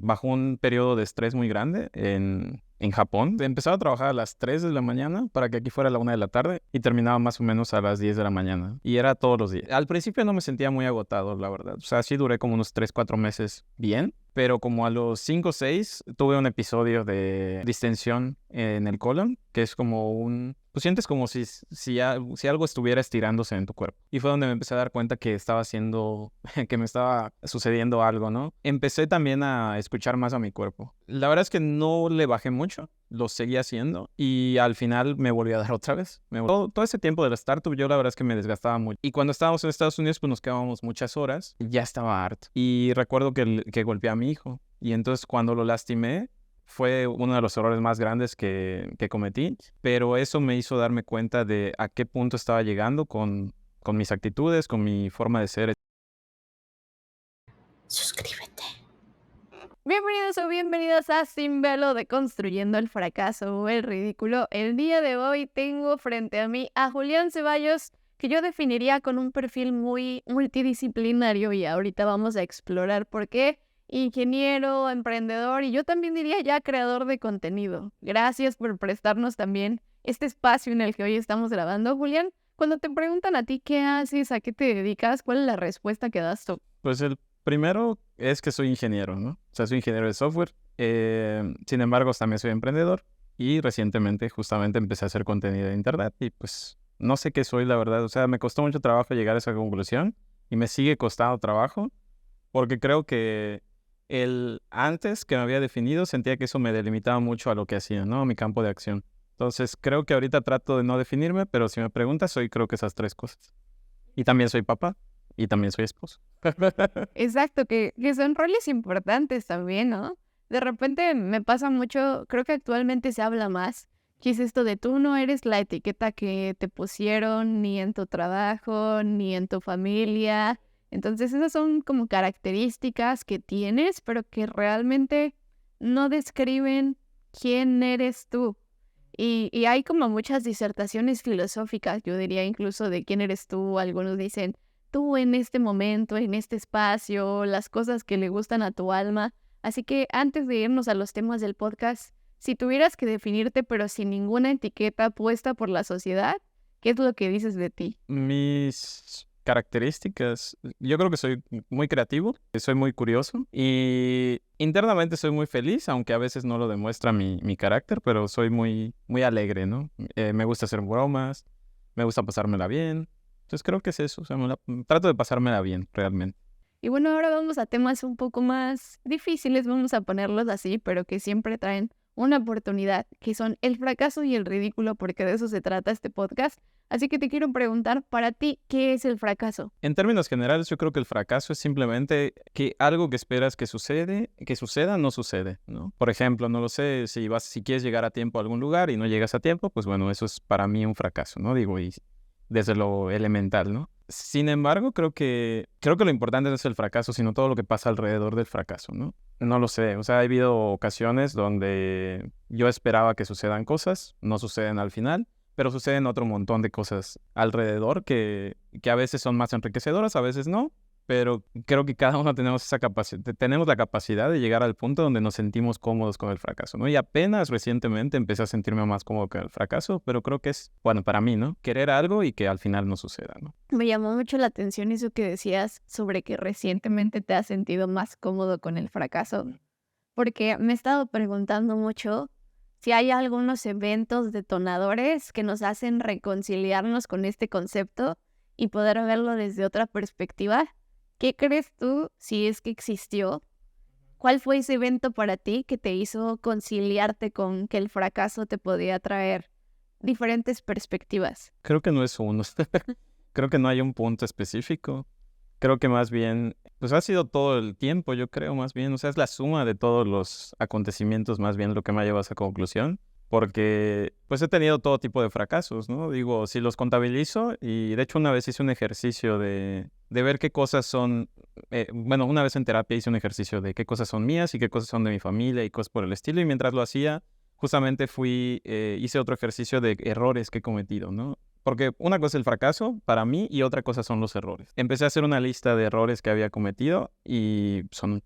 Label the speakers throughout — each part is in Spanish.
Speaker 1: bajo un periodo de estrés muy grande en Japón. Empezaba a trabajar a las 3 de la mañana para que aquí fuera a la 1 de la tarde y terminaba más o menos a las 10 de la mañana. Y era todos los días. Al principio no me sentía muy agotado, la verdad. O sea, sí duré como unos 3, 4 meses bien, pero como a los 5 o 6 tuve un episodio de distensión en el colon, que es como pues sientes como si algo estuviera estirándose en tu cuerpo. Y fue donde me empecé a dar cuenta que que me estaba sucediendo algo, ¿no? Empecé también a escuchar más a mi cuerpo. La verdad es que no le bajé mucho, lo seguí haciendo y al final me volví a dar otra vez. Todo ese tiempo del startup yo la verdad es que me desgastaba mucho. Y cuando estábamos en Estados Unidos pues nos quedábamos muchas horas y ya estaba harto. Y recuerdo que golpeé a mi hijo y entonces cuando lo lastimé fue uno de los errores más grandes que cometí, pero eso me hizo darme cuenta de a qué punto estaba llegando con mis actitudes, con mi forma de ser.
Speaker 2: Suscríbete. Bienvenidos o bienvenidas a Sin Velo de Construyendo el Fracaso o el Ridículo. El día de hoy tengo frente a mí a Julián Ceballos, que yo definiría con un perfil muy multidisciplinario y ahorita vamos a explorar por qué. Ingeniero, emprendedor y yo también diría ya creador de contenido. Gracias por prestarnos también este espacio en el que hoy estamos grabando. Julián, cuando te preguntan a ti qué haces, a qué te dedicas, ¿cuál es la respuesta que das tú?
Speaker 1: Pues el primero es que soy ingeniero, ¿no? O sea, soy ingeniero de software. Sin embargo, también soy emprendedor y recientemente justamente empecé a hacer contenido de internet y pues no sé qué soy, la verdad. O sea, me costó mucho trabajo llegar a esa conclusión y me sigue costando trabajo porque creo que antes que me había definido sentía que eso me delimitaba mucho a lo que hacía, ¿no? A mi campo de acción. Entonces, creo que ahorita trato de no definirme, pero si me preguntas, soy creo que esas tres cosas. Y también soy papá y también soy esposo.
Speaker 2: Exacto, que son roles importantes también, ¿no? De repente me pasa mucho, creo que actualmente se habla más, que es esto de tú no eres la etiqueta que te pusieron ni en tu trabajo, ni en tu familia. Entonces esas son como características que tienes, pero que realmente no describen quién eres tú. Y hay como muchas disertaciones filosóficas, yo diría incluso de quién eres tú. Algunos dicen, tú en este momento, en este espacio, las cosas que le gustan a tu alma. Así que antes de irnos a los temas del podcast, si tuvieras que definirte pero sin ninguna etiqueta puesta por la sociedad, ¿qué es lo que dices de ti?
Speaker 1: Mis características, yo creo que soy muy creativo, soy muy curioso y internamente soy muy feliz, aunque a veces no lo demuestra mi carácter, pero soy muy, muy alegre, ¿no? Me gusta hacer bromas, me gusta pasármela bien. Entonces creo que es eso, o sea, trato de pasármela bien, realmente.
Speaker 2: Y bueno, ahora vamos a temas un poco más difíciles, vamos a ponerlos así, pero que siempre traen una oportunidad, que son el fracaso y el ridículo, porque de eso se trata este podcast. Así que te quiero preguntar, para ti, ¿qué es el fracaso?
Speaker 1: En términos generales, yo creo que el fracaso es simplemente que algo que esperas que suceda, no sucede, ¿no? Por ejemplo, no lo sé, si quieres llegar a tiempo a algún lugar y no llegas a tiempo, pues bueno, eso es para mí un fracaso, ¿no? Digo, y desde lo elemental, ¿no? Sin embargo, creo que lo importante no es el fracaso, sino todo lo que pasa alrededor del fracaso, ¿no? No lo sé, o sea, ha habido ocasiones donde yo esperaba que sucedan cosas, no suceden al final, pero suceden otro montón de cosas alrededor que a veces son más enriquecedoras, a veces no, pero creo que cada uno tenemos la capacidad de llegar al punto donde nos sentimos cómodos con el fracaso, ¿no? Y apenas recientemente empecé a sentirme más cómodo con el fracaso, pero creo que es, bueno, para mí, ¿no? Querer algo y que al final no suceda, ¿no?
Speaker 2: Me llamó mucho la atención eso que decías sobre que recientemente te has sentido más cómodo con el fracaso, porque me he estado preguntando mucho si hay algunos eventos detonadores que nos hacen reconciliarnos con este concepto y poder verlo desde otra perspectiva. ¿Qué crees tú, si es que existió? ¿Cuál fue ese evento para ti que te hizo conciliarte con que el fracaso te podía traer diferentes perspectivas?
Speaker 1: Creo que no es uno. Creo que no hay un punto específico. Creo que más bien, pues ha sido todo el tiempo, yo creo, más bien. O sea, es la suma de todos los acontecimientos, más bien lo que me ha llevado a esa conclusión. Porque, pues he tenido todo tipo de fracasos, ¿no? Digo, si los contabilizo, y de hecho una vez hice un ejercicio de ver qué cosas son, bueno, una vez en terapia hice un ejercicio de qué cosas son mías y qué cosas son de mi familia y cosas por el estilo. Y mientras lo hacía, justamente hice otro ejercicio de errores que he cometido, ¿no? Porque una cosa es el fracaso para mí y otra cosa son los errores. Empecé a hacer una lista de errores que había cometido y son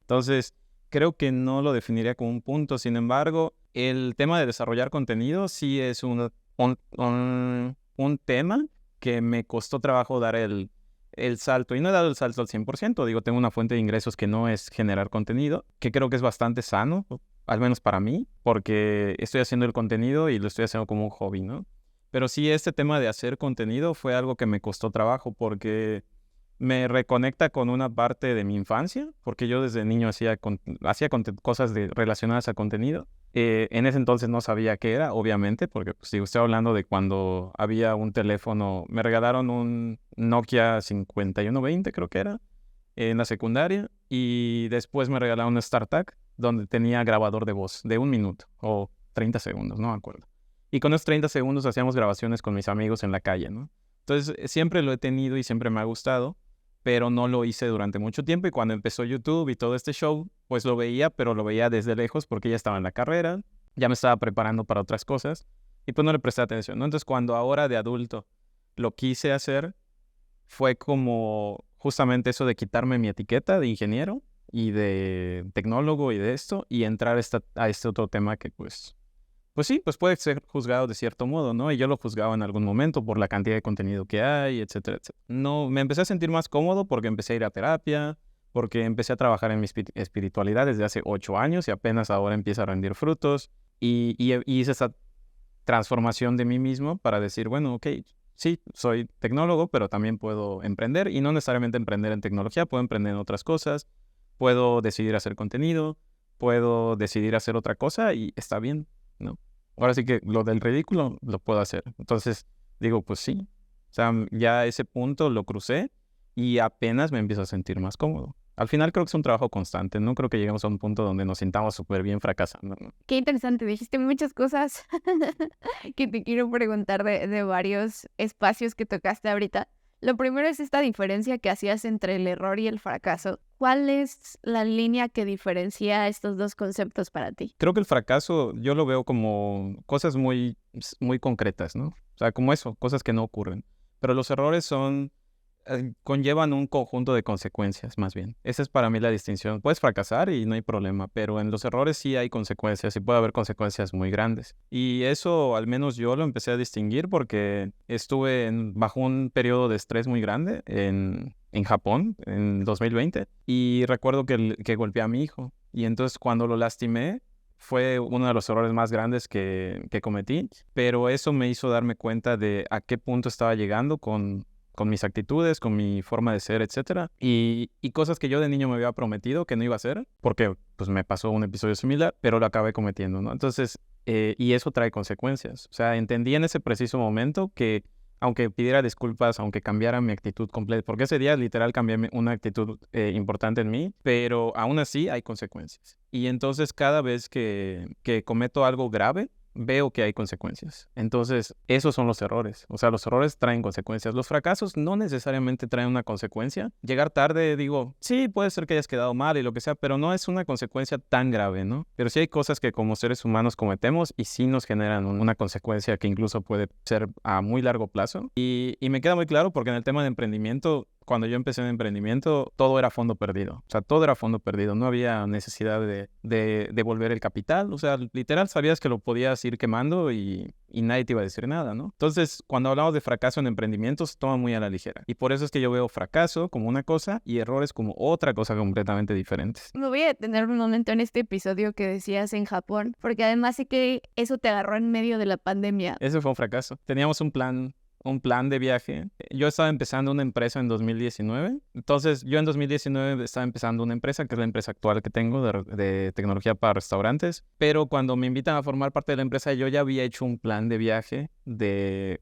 Speaker 1: Entonces, creo que no lo definiría como un punto. Sin embargo, el tema de desarrollar contenido sí es un tema que me costó trabajo dar el salto. Y no he dado el salto al 100%. Digo, tengo una fuente de ingresos que no es generar contenido, que creo que es bastante sano, al menos para mí, porque estoy haciendo el contenido y lo estoy haciendo como un hobby, ¿no? Pero sí, este tema de hacer contenido fue algo que me costó trabajo porque me reconecta con una parte de mi infancia, porque yo desde niño hacía cosas relacionadas a contenido. En ese entonces no sabía qué era, obviamente, porque pues, si estoy hablando de cuando había un teléfono, me regalaron un Nokia 5120, creo que era, en la secundaria, y después me regalaron un StarTAC, donde tenía grabador de voz de 1 minuto o 30 segundos, no me acuerdo. Y con esos 30 segundos hacíamos grabaciones con mis amigos en la calle, ¿no? Entonces, siempre lo he tenido y siempre me ha gustado, pero no lo hice durante mucho tiempo. Y cuando empezó YouTube y todo este show, pues lo veía, pero lo veía desde lejos porque ya estaba en la carrera, ya me estaba preparando para otras cosas y pues no le presté atención, ¿no? Entonces, cuando ahora de adulto lo quise hacer, fue como justamente eso de quitarme mi etiqueta de ingeniero y de tecnólogo y de esto y entrar a este otro tema que pues sí, pues puede ser juzgado de cierto modo, ¿no? Y yo lo juzgaba en algún momento por la cantidad de contenido que hay, etcétera, etcétera. No, me empecé a sentir más cómodo porque empecé a ir a terapia, porque empecé a trabajar en mi espiritualidad desde hace 8 años y apenas ahora empieza a rendir frutos. Y hice esa transformación de mí mismo para decir, bueno, ok, sí, soy tecnólogo, pero también puedo emprender y no necesariamente emprender en tecnología, puedo emprender en otras cosas, puedo decidir hacer contenido, puedo decidir hacer otra cosa y está bien, ¿no? Ahora sí que lo del ridículo lo puedo hacer. Entonces digo, pues sí, o sea, ya ese punto lo crucé y apenas me empiezo a sentir más cómodo. Al final creo que es un trabajo constante, no creo que lleguemos a un punto donde nos sintamos súper bien fracasando, ¿no?
Speaker 2: Qué interesante, dijiste muchas cosas que te quiero preguntar de varios espacios que tocaste ahorita. Lo primero es esta diferencia que hacías entre el error y el fracaso. ¿Cuál es la línea que diferencia estos dos conceptos para ti?
Speaker 1: Creo que el fracaso yo lo veo como cosas muy, muy concretas, ¿no? O sea, como eso, cosas que no ocurren. Pero los errores conllevan un conjunto de consecuencias, más bien. Esa es para mí la distinción. Puedes fracasar y no hay problema, pero en los errores sí hay consecuencias y puede haber consecuencias muy grandes. Y eso, al menos yo lo empecé a distinguir porque estuve bajo un periodo de estrés muy grande en Japón en 2020 y recuerdo que golpeé a mi hijo. Y entonces cuando lo lastimé, fue uno de los errores más grandes que cometí, pero eso me hizo darme cuenta de a qué punto estaba llegando con mis actitudes, con mi forma de ser, etcétera. Y cosas que yo de niño me había prometido que no iba a hacer, porque pues me pasó un episodio similar, pero lo acabé cometiendo, ¿no? Entonces, y eso trae consecuencias. O sea, entendí en ese preciso momento que aunque pidiera disculpas, aunque cambiara mi actitud completa, porque ese día literal cambié una actitud importante en mí, pero aún así hay consecuencias. Y entonces cada vez que cometo algo grave, veo que hay consecuencias. Entonces, esos son los errores. O sea, los errores traen consecuencias. Los fracasos no necesariamente traen una consecuencia. Llegar tarde, digo, sí, puede ser que hayas quedado mal y lo que sea, pero no es una consecuencia tan grave, ¿no? Pero sí hay cosas que como seres humanos cometemos y sí nos generan una consecuencia que incluso puede ser a muy largo plazo. Y me queda muy claro porque en el tema de emprendimiento, cuando yo empecé en emprendimiento, todo era fondo perdido. O sea, todo era fondo perdido. No había necesidad de devolver el capital. O sea, literal, sabías que lo podías ir quemando y nadie te iba a decir nada, ¿no? Entonces, cuando hablamos de fracaso en emprendimientos, se toma muy a la ligera. Y por eso es que yo veo fracaso como una cosa y errores como otra cosa completamente diferentes.
Speaker 2: Me voy a detener un momento en este episodio que decías en Japón, porque además sé que eso te agarró en medio de la pandemia.
Speaker 1: Ese fue un fracaso. Teníamos un plan de viaje. Yo estaba empezando una empresa en 2019. Entonces, yo en 2019 estaba empezando una empresa, que es la empresa actual que tengo de tecnología para restaurantes. Pero cuando me invitan a formar parte de la empresa, yo ya había hecho un plan de viaje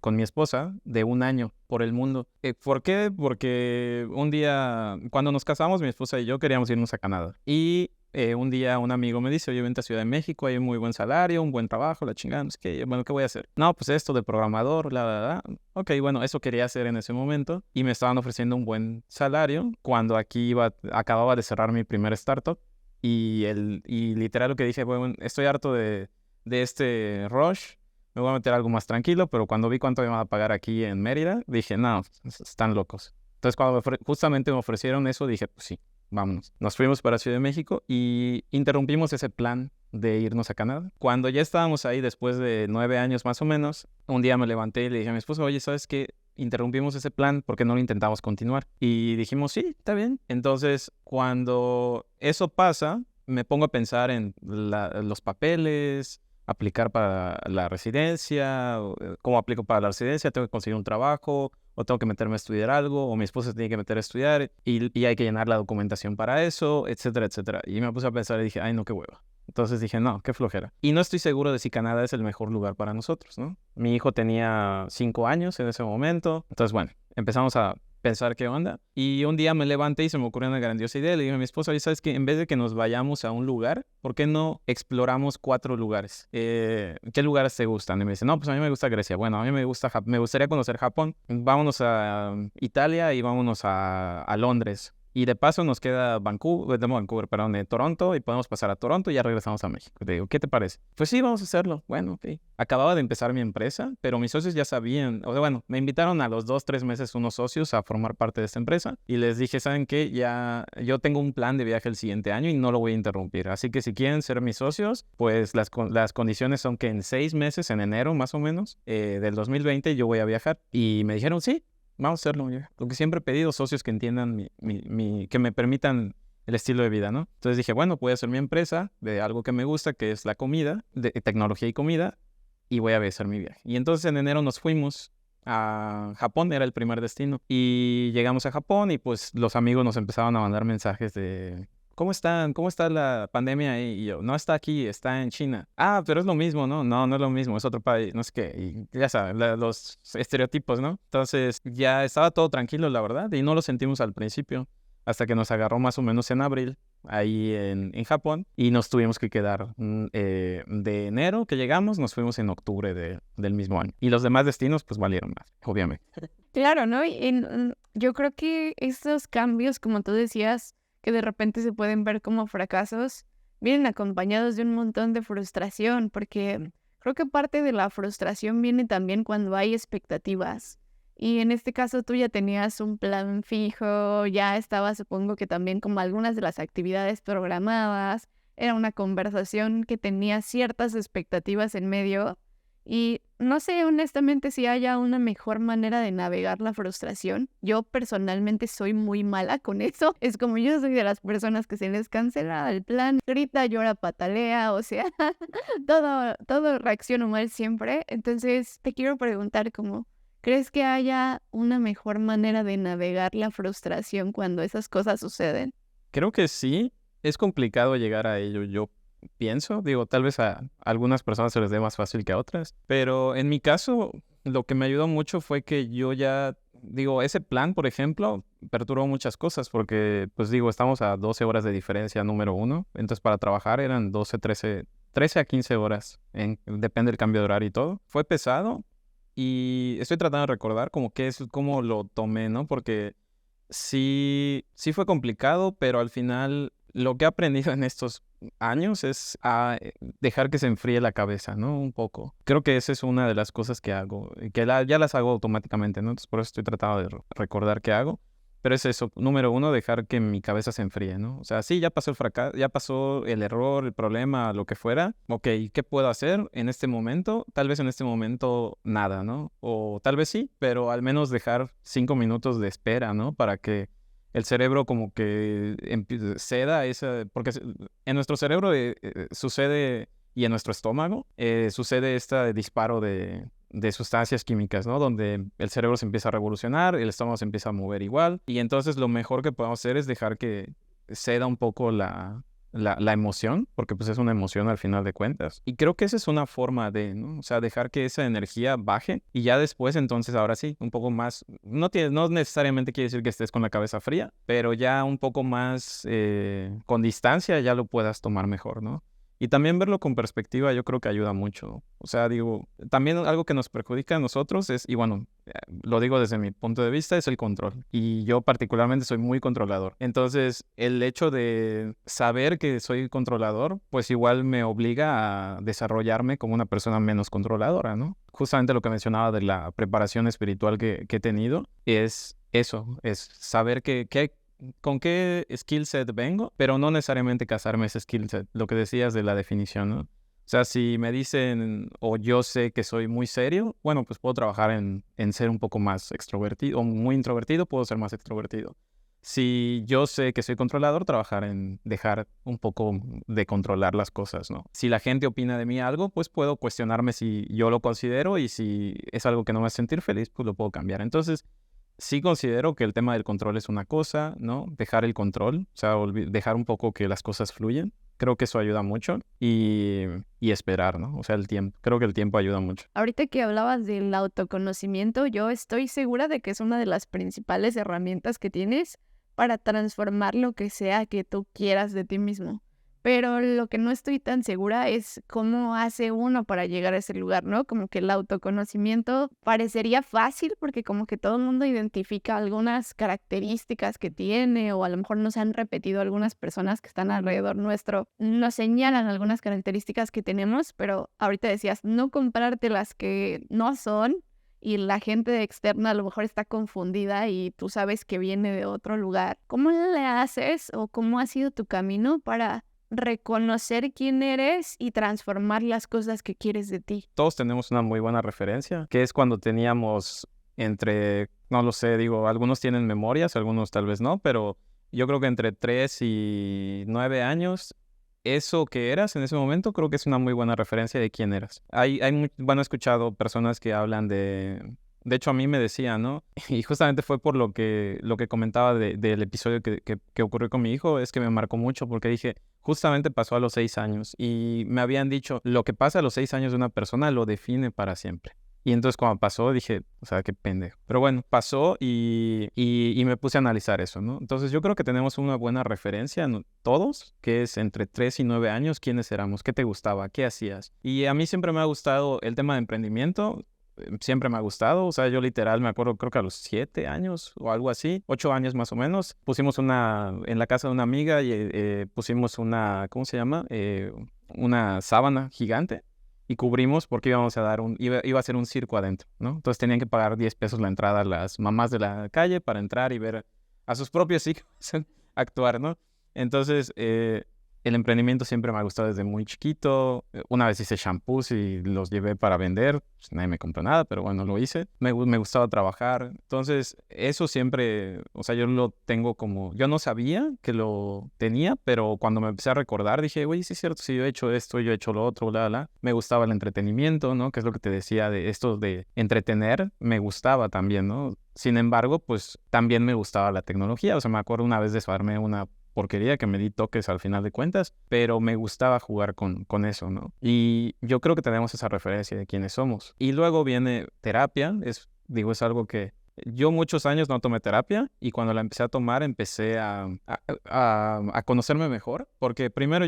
Speaker 1: con mi esposa de 1 año por el mundo. ¿Por qué? Porque un día, cuando nos casamos, mi esposa y yo queríamos irnos a Canadá. Y un día un amigo me dice, oye, vente a Ciudad de México, hay un muy buen salario, un buen trabajo, la chingada, no sé qué. Bueno, ¿qué voy a hacer? No, pues esto de programador, la. Ok, bueno, eso quería hacer en ese momento y me estaban ofreciendo un buen salario cuando aquí acababa de cerrar mi primer startup y literal lo que dije, bueno, estoy harto de este rush, me voy a meter algo más tranquilo, pero cuando vi cuánto me iban a pagar aquí en Mérida, dije, no, están locos. Entonces, cuando justamente me ofrecieron eso, dije, pues sí, vámonos. Nos fuimos para Ciudad de México y interrumpimos ese plan de irnos a Canadá. Cuando ya estábamos ahí, después de 9 años más o menos, un día me levanté y le dije a mi esposo, oye, ¿sabes qué? Interrumpimos ese plan porque no lo intentamos continuar. Y dijimos, sí, está bien. Entonces, cuando eso pasa, me pongo a pensar en los papeles, aplicar para la residencia, cómo aplico para la residencia, tengo que conseguir un trabajo, o tengo que meterme a estudiar algo, o mi esposa se tiene que meter a estudiar, y hay que llenar la documentación para eso, etcétera, etcétera. Y me puse a pensar y dije, ay, no, qué hueva. Entonces dije, no, qué flojera. Y no estoy seguro de si Canadá es el mejor lugar para nosotros, ¿no? Mi hijo tenía 5 años en ese momento. Entonces, bueno, empezamos a pensar qué onda. Y un día me levanté y se me ocurrió una grandiosa idea. Le dije a mi esposa, oye, ¿sabes qué? En vez de que nos vayamos a un lugar, ¿por qué no exploramos 4 lugares? ¿Qué lugares te gustan? Y me dice, no, pues a mí me gusta Grecia. Bueno, a mí me gustaría conocer Japón. Vámonos a Italia y vámonos a Londres. Y de paso nos queda Toronto, y podemos pasar a Toronto y ya regresamos a México. Te digo, ¿qué te parece? Pues sí, vamos a hacerlo. Bueno, ok. Acababa de empezar mi empresa, pero mis socios ya sabían. O sea, bueno, me invitaron a los 2, 3 meses unos socios a formar parte de esta empresa. Y les dije, ¿saben qué? Ya yo tengo un plan de viaje el siguiente año y no lo voy a interrumpir. Así que si quieren ser mis socios, pues las condiciones son que en 6 meses, en enero más o menos, del 2020, yo voy a viajar. Y me dijeron, sí. Vamos a hacerlo, porque siempre he pedido socios que entiendan que me permitan el estilo de vida, ¿no? Entonces dije, bueno, voy a hacer mi empresa de algo que me gusta, que es la comida, de tecnología y comida, y voy a hacer mi viaje. Y entonces en enero nos fuimos a Japón, era el primer destino. Y llegamos a Japón y pues los amigos nos empezaban a mandar mensajes de... ¿Cómo están? ¿Cómo está la pandemia ahí? Y yo, no está aquí, está en China. Ah, pero es lo mismo, ¿no? No, no es lo mismo, es otro país, no sé qué. Y ya saben, los estereotipos, ¿no? Entonces ya estaba todo tranquilo, la verdad, y no lo sentimos al principio, hasta que nos agarró más o menos en abril, ahí en Japón, y nos tuvimos que quedar de enero que llegamos, nos fuimos en octubre del mismo año. Y los demás destinos, pues valieron más, obviamente.
Speaker 2: Claro, ¿no? Yo creo que estos cambios, como tú decías, que de repente se pueden ver como fracasos, vienen acompañados de un montón de frustración, porque creo que parte de la frustración viene también cuando hay expectativas. Y en este caso tú ya tenías un plan fijo, ya estaba, supongo que también como algunas de las actividades programadas, era una conversación que tenía ciertas expectativas en medio. Y no sé honestamente si haya una mejor manera de navegar la frustración. Yo personalmente soy muy mala con eso. Es como yo soy de las personas que se les cancela el plan, grita, llora, patalea, o sea, todo reacciono mal siempre. Entonces te quiero preguntar como, ¿crees que haya una mejor manera de navegar la frustración cuando esas cosas suceden?
Speaker 1: Creo que sí, es complicado llegar a ello, yo pienso, digo, tal vez a algunas personas se les dé más fácil que a otras, pero en mi caso lo que me ayudó mucho fue que yo ya, digo, ese plan, por ejemplo, perturbó muchas cosas porque, pues digo, estamos a 12 horas de diferencia, número uno, entonces para trabajar eran 12, 13 a 15 horas, depende del cambio de horario y todo. Fue pesado y estoy tratando de recordar como qué es, cómo lo tomé, ¿no? Porque sí fue complicado, pero al final lo que he aprendido en estos años es a dejar que se enfríe la cabeza, ¿no? Un poco. Creo que esa es una de las cosas que hago, que ya las hago automáticamente, ¿no? Entonces por eso estoy tratando de recordar qué hago. Pero es eso, número uno, dejar que mi cabeza se enfríe, ¿no? O sea, sí, ya pasó el fracaso, ya pasó el error, el problema, lo que fuera. Ok, ¿qué puedo hacer en este momento? Tal vez en este momento nada, ¿no? O tal vez sí, pero al menos dejar 5 minutos de espera, ¿no? Para que el cerebro como que ceda esa... Porque en nuestro cerebro sucede, y en nuestro estómago, sucede este disparo de sustancias químicas, ¿no? Donde el cerebro se empieza a revolucionar, el estómago se empieza a mover igual, y entonces lo mejor que podemos hacer es dejar que ceda un poco la emoción, porque pues es una emoción al final de cuentas. Y creo que esa es una forma de, ¿no? O sea, dejar que esa energía baje y ya después, entonces, ahora sí, un poco más, no necesariamente quiere decir que estés con la cabeza fría, pero ya un poco más con distancia ya lo puedas tomar mejor, ¿no? Y también verlo con perspectiva yo creo que ayuda mucho. O sea, digo, también algo que nos perjudica a nosotros es, y bueno, lo digo desde mi punto de vista, es el control. Y yo particularmente soy muy controlador. Entonces, el hecho de saber que soy controlador, pues igual me obliga a desarrollarme como una persona menos controladora, ¿no? Justamente lo que mencionaba de la preparación espiritual que he tenido es eso, es saber que con qué skill set vengo, pero no necesariamente casarme ese skill set, lo que decías de la definición, ¿no? O sea, si me dicen o yo sé que soy muy serio, bueno, pues puedo trabajar en ser un poco más extrovertido o muy introvertido, puedo ser más extrovertido. Si yo sé que soy controlador, trabajar en dejar un poco de controlar las cosas, ¿no? Si la gente opina de mí algo, pues puedo cuestionarme si yo lo considero y si es algo que no me hace sentir feliz, pues lo puedo cambiar. Entonces, sí considero que el tema del control es una cosa, ¿no? Dejar el control, o sea, dejar un poco que las cosas fluyan. Creo que eso ayuda mucho y esperar, ¿no? O sea, el tiempo. Creo que el tiempo ayuda mucho.
Speaker 2: Ahorita que hablabas del autoconocimiento, yo estoy segura de que es una de las principales herramientas que tienes para transformar lo que sea que tú quieras de ti mismo. Pero lo que no estoy tan segura es cómo hace uno para llegar a ese lugar, ¿no? Como que el autoconocimiento parecería fácil porque como que todo el mundo identifica algunas características que tiene o a lo mejor nos han repetido algunas personas que están alrededor nuestro, nos señalan algunas características que tenemos, pero ahorita decías, no compararte las que no son y la gente externa a lo mejor está confundida y tú sabes que viene de otro lugar. ¿Cómo le haces o cómo ha sido tu camino para reconocer quién eres y transformar las cosas que quieres de ti?
Speaker 1: Todos tenemos una muy buena referencia, que es cuando teníamos no lo sé, digo, algunos tienen memorias, algunos tal vez no, pero yo creo que entre 3 y 9 años, eso que eras en ese momento creo que es una muy buena referencia de quién eras. Bueno, he escuchado personas que hablan de hecho, a mí me decían, ¿no? Y justamente fue por lo que comentaba del episodio que ocurrió con mi hijo, es que me marcó mucho porque dije, justamente pasó a los 6 años y me habían dicho, lo que pasa a los 6 años de una persona lo define para siempre. Y entonces cuando pasó dije, o sea, qué pendejo. Pero bueno, pasó y me puse a analizar eso, ¿no? Entonces yo creo que tenemos una buena referencia, ¿no? Todos, que es entre 3 y 9 años, quiénes éramos, qué te gustaba, qué hacías. Y a mí siempre me ha gustado el tema de emprendimiento. Siempre me ha gustado, o sea, yo literal me acuerdo, creo que a los 7 años o algo así, 8 años más o menos, pusimos en la casa de una amiga y pusimos ¿cómo se llama? Una sábana gigante y cubrimos porque iba a ser un circo adentro, ¿no? Entonces tenían que pagar 10 pesos la entrada a las mamás de la calle para entrar y ver a sus propios hijos actuar, ¿no? Entonces, el emprendimiento siempre me ha gustado desde muy chiquito. Una vez hice shampoos y los llevé para vender. Pues nadie me compró nada, pero bueno, lo hice. Me gustaba trabajar. Entonces, eso siempre, o sea, yo lo tengo como... Yo no sabía que lo tenía, pero cuando me empecé a recordar, dije, oye, sí es cierto, sí, yo he hecho esto, yo he hecho lo otro, bla, bla. Me gustaba el entretenimiento, ¿no? Que es lo que te decía de esto de entretener. Me gustaba también, ¿no? Sin embargo, pues también me gustaba la tecnología. O sea, me acuerdo una vez de desarmarme una porquería que me di toques al final de cuentas, pero me gustaba jugar con eso, ¿no? Y yo creo que tenemos esa referencia de quiénes somos. Y luego viene terapia, es algo que yo muchos años no tomé terapia y cuando la empecé a tomar empecé a conocerme mejor, porque primero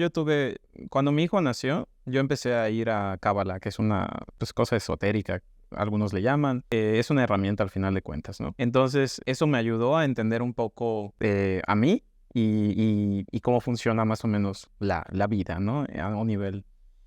Speaker 1: cuando mi hijo nació, yo empecé a ir a Cábala, que es una cosa esotérica, algunos le llaman, es una herramienta al final de cuentas, ¿no? Entonces eso me ayudó a entender un poco a mí, y cómo funciona más o menos la vida, ¿no? A un nivel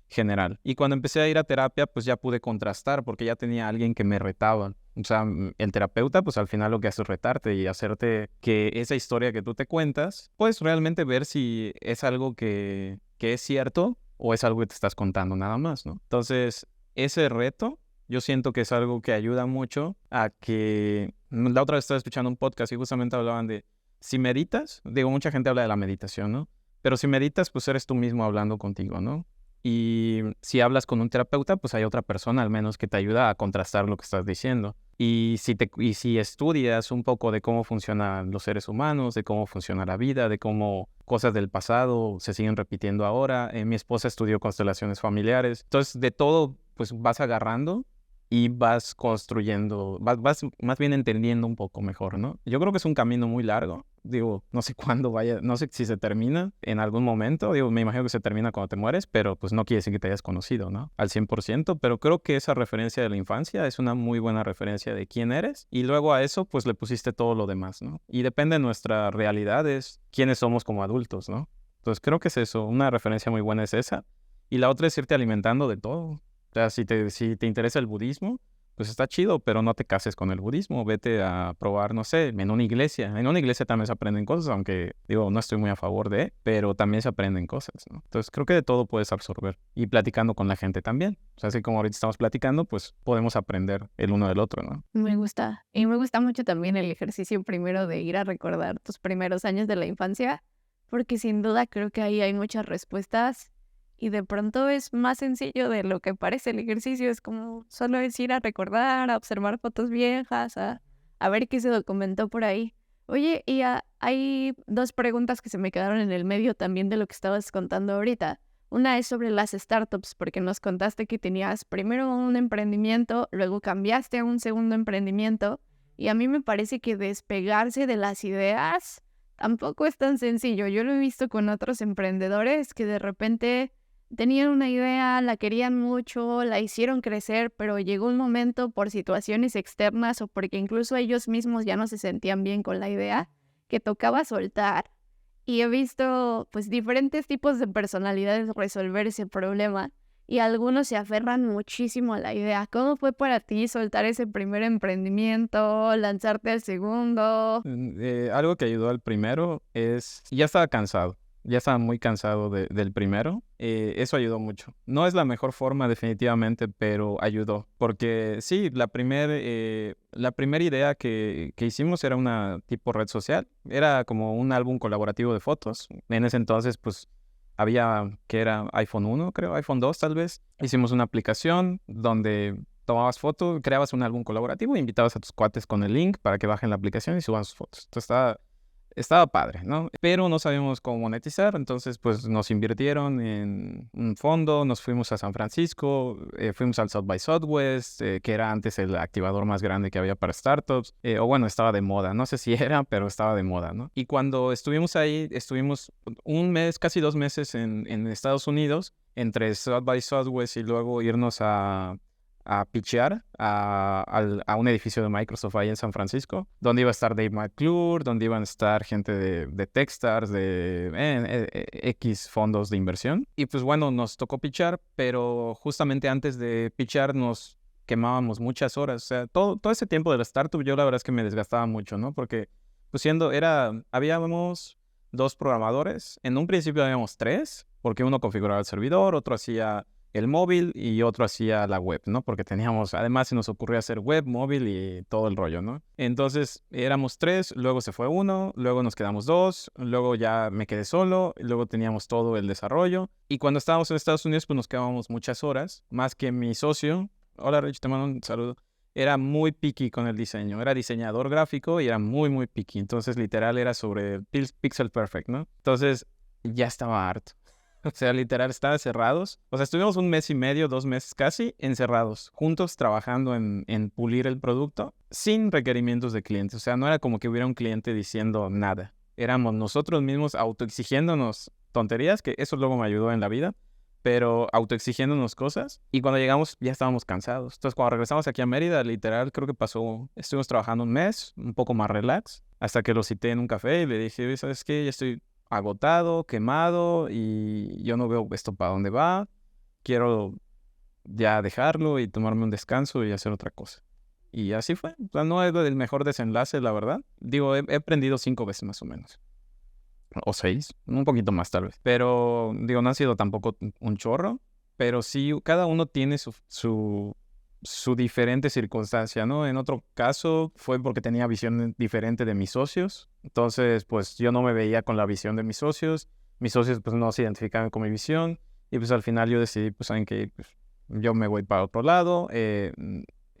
Speaker 1: general. Y cuando empecé a ir a terapia, pues ya pude contrastar porque ya tenía a alguien que me retaba. O sea, el terapeuta, pues al final lo que hace es retarte y hacerte que esa historia que tú te cuentas, pues realmente ver si es algo que es cierto o es algo que te estás contando nada más, ¿no? Entonces, ese reto, yo siento que es algo que ayuda mucho a que... La otra vez estaba escuchando un podcast y justamente hablaban de si meditas, digo, mucha gente habla de la meditación, ¿no? Pero si meditas, pues eres tú mismo hablando contigo, ¿no? Y si hablas con un terapeuta, pues hay otra persona al menos que te ayuda a contrastar lo que estás diciendo. Y si estudias un poco de cómo funcionan los seres humanos, de cómo funciona la vida, de cómo cosas del pasado se siguen repitiendo ahora. Mi esposa estudió constelaciones familiares. Entonces, de todo, pues vas agarrando y vas construyendo, vas más bien entendiendo un poco mejor, ¿no? Yo creo que es un camino muy largo. Digo, no sé cuándo no sé si se termina en algún momento. Digo, me imagino que se termina cuando te mueres, pero pues no quiere decir que te hayas conocido, ¿no? Al 100%, pero creo que esa referencia de la infancia es una muy buena referencia de quién eres y luego a eso pues le pusiste todo lo demás, ¿no? Y depende de nuestra realidad es quiénes somos como adultos, ¿no? Entonces creo que es eso, una referencia muy buena es esa. Y la otra es irte alimentando de todo. O sea, si te interesa el budismo, pues está chido, pero no te cases con el budismo, vete a probar, no sé, en una iglesia. En una iglesia también se aprenden cosas, aunque digo, no estoy muy a favor de, pero también se aprenden cosas, ¿no? Entonces creo que de todo puedes absorber y platicando con la gente también. O sea, así como ahorita estamos platicando, pues podemos aprender el uno del otro, ¿no?
Speaker 2: Me gusta. Y me gusta mucho también el ejercicio primero de ir a recordar tus primeros años de la infancia, porque sin duda creo que ahí hay muchas respuestas y de pronto es más sencillo de lo que parece el ejercicio. Es como solo es ir a recordar, a observar fotos viejas, a ver qué se documentó por ahí. Oye, hay dos preguntas que se me quedaron en el medio también de lo que estabas contando ahorita. Una es sobre las startups, porque nos contaste que tenías primero un emprendimiento, luego cambiaste a un segundo emprendimiento, y a mí me parece que despegarse de las ideas tampoco es tan sencillo. Yo lo he visto con otros emprendedores que de repente tenían una idea, la querían mucho, la hicieron crecer, pero llegó un momento por situaciones externas o porque incluso ellos mismos ya no se sentían bien con la idea, que tocaba soltar. Y he visto pues diferentes tipos de personalidades resolver ese problema y algunos se aferran muchísimo a la idea. ¿Cómo fue para ti soltar ese primer emprendimiento, lanzarte al segundo?
Speaker 1: Algo que ayudó al primero es, ya estaba cansado. Ya estaba muy cansado del primero. Eso ayudó mucho. No es la mejor forma definitivamente, pero ayudó. Porque sí, la primera idea que hicimos era una tipo red social. Era como un álbum colaborativo de fotos. En ese entonces, pues, había, que era iPhone 1, creo, iPhone 2 tal vez. Hicimos una aplicación donde tomabas fotos, creabas un álbum colaborativo e invitabas a tus cuates con el link para que bajen la aplicación y suban sus fotos. Entonces estaba padre, ¿no? Pero no sabíamos cómo monetizar, entonces pues nos invirtieron en un fondo, nos fuimos a San Francisco, fuimos al South by Southwest, que era antes el activador más grande que había para startups, o bueno, estaba de moda, no sé si era, pero estaba de moda, ¿no? Y cuando estuvimos ahí, estuvimos un mes, casi 2 meses en Estados Unidos, entre South by Southwest y luego irnos a pitchear a un edificio de Microsoft ahí en San Francisco, donde iba a estar Dave McClure, donde iban a estar gente de Techstars, de X fondos de inversión. Y pues bueno, nos tocó pitchar, pero justamente antes de pitchar nos quemábamos muchas horas. O sea, todo ese tiempo de la startup yo la verdad es que me desgastaba mucho, ¿no? Porque pues habíamos 2 programadores. En un principio habíamos 3, porque uno configuraba el servidor, otro hacía el móvil y otro hacía la web, ¿no? Porque además se nos ocurrió hacer web, móvil y todo el rollo, ¿no? Entonces éramos 3, luego se fue uno, luego nos quedamos 2, luego ya me quedé solo, luego teníamos todo el desarrollo. Y cuando estábamos en Estados Unidos, pues nos quedábamos muchas horas, más que mi socio. Hola Rich, te mando un saludo. Era muy picky con el diseño, era diseñador gráfico y era muy, muy picky. Entonces literal era sobre pixel perfect, ¿no? Entonces ya estaba harto. O sea, literal, estaban cerrados. O sea, estuvimos 1 mes y medio, 2 meses casi, encerrados, juntos trabajando en pulir el producto, sin requerimientos de clientes. O sea, no era como que hubiera un cliente diciendo nada. Éramos nosotros mismos autoexigiéndonos tonterías, que eso luego me ayudó en la vida, pero autoexigiéndonos cosas. Y cuando llegamos ya estábamos cansados. Entonces, cuando regresamos aquí a Mérida, literal, creo que estuvimos trabajando 1 mes, un poco más relax, hasta que lo cité en un café y le dije, ¿sabes qué? Ya estoy agotado, quemado y yo no veo esto para dónde va. Quiero ya dejarlo y tomarme un descanso y hacer otra cosa. Y así fue. O sea, no es el mejor desenlace, la verdad. Digo, he aprendido 5 veces más o menos. O 6, un poquito más tal vez. Pero, digo, no ha sido tampoco un chorro. Pero sí, cada uno tiene su diferente circunstancia, ¿no? En otro caso fue porque tenía visión diferente de mis socios. Entonces, pues yo no me veía con la visión de mis socios. Mis socios, pues no se identificaban con mi visión. Y pues al final yo decidí, pues saben que pues, yo me voy para otro lado.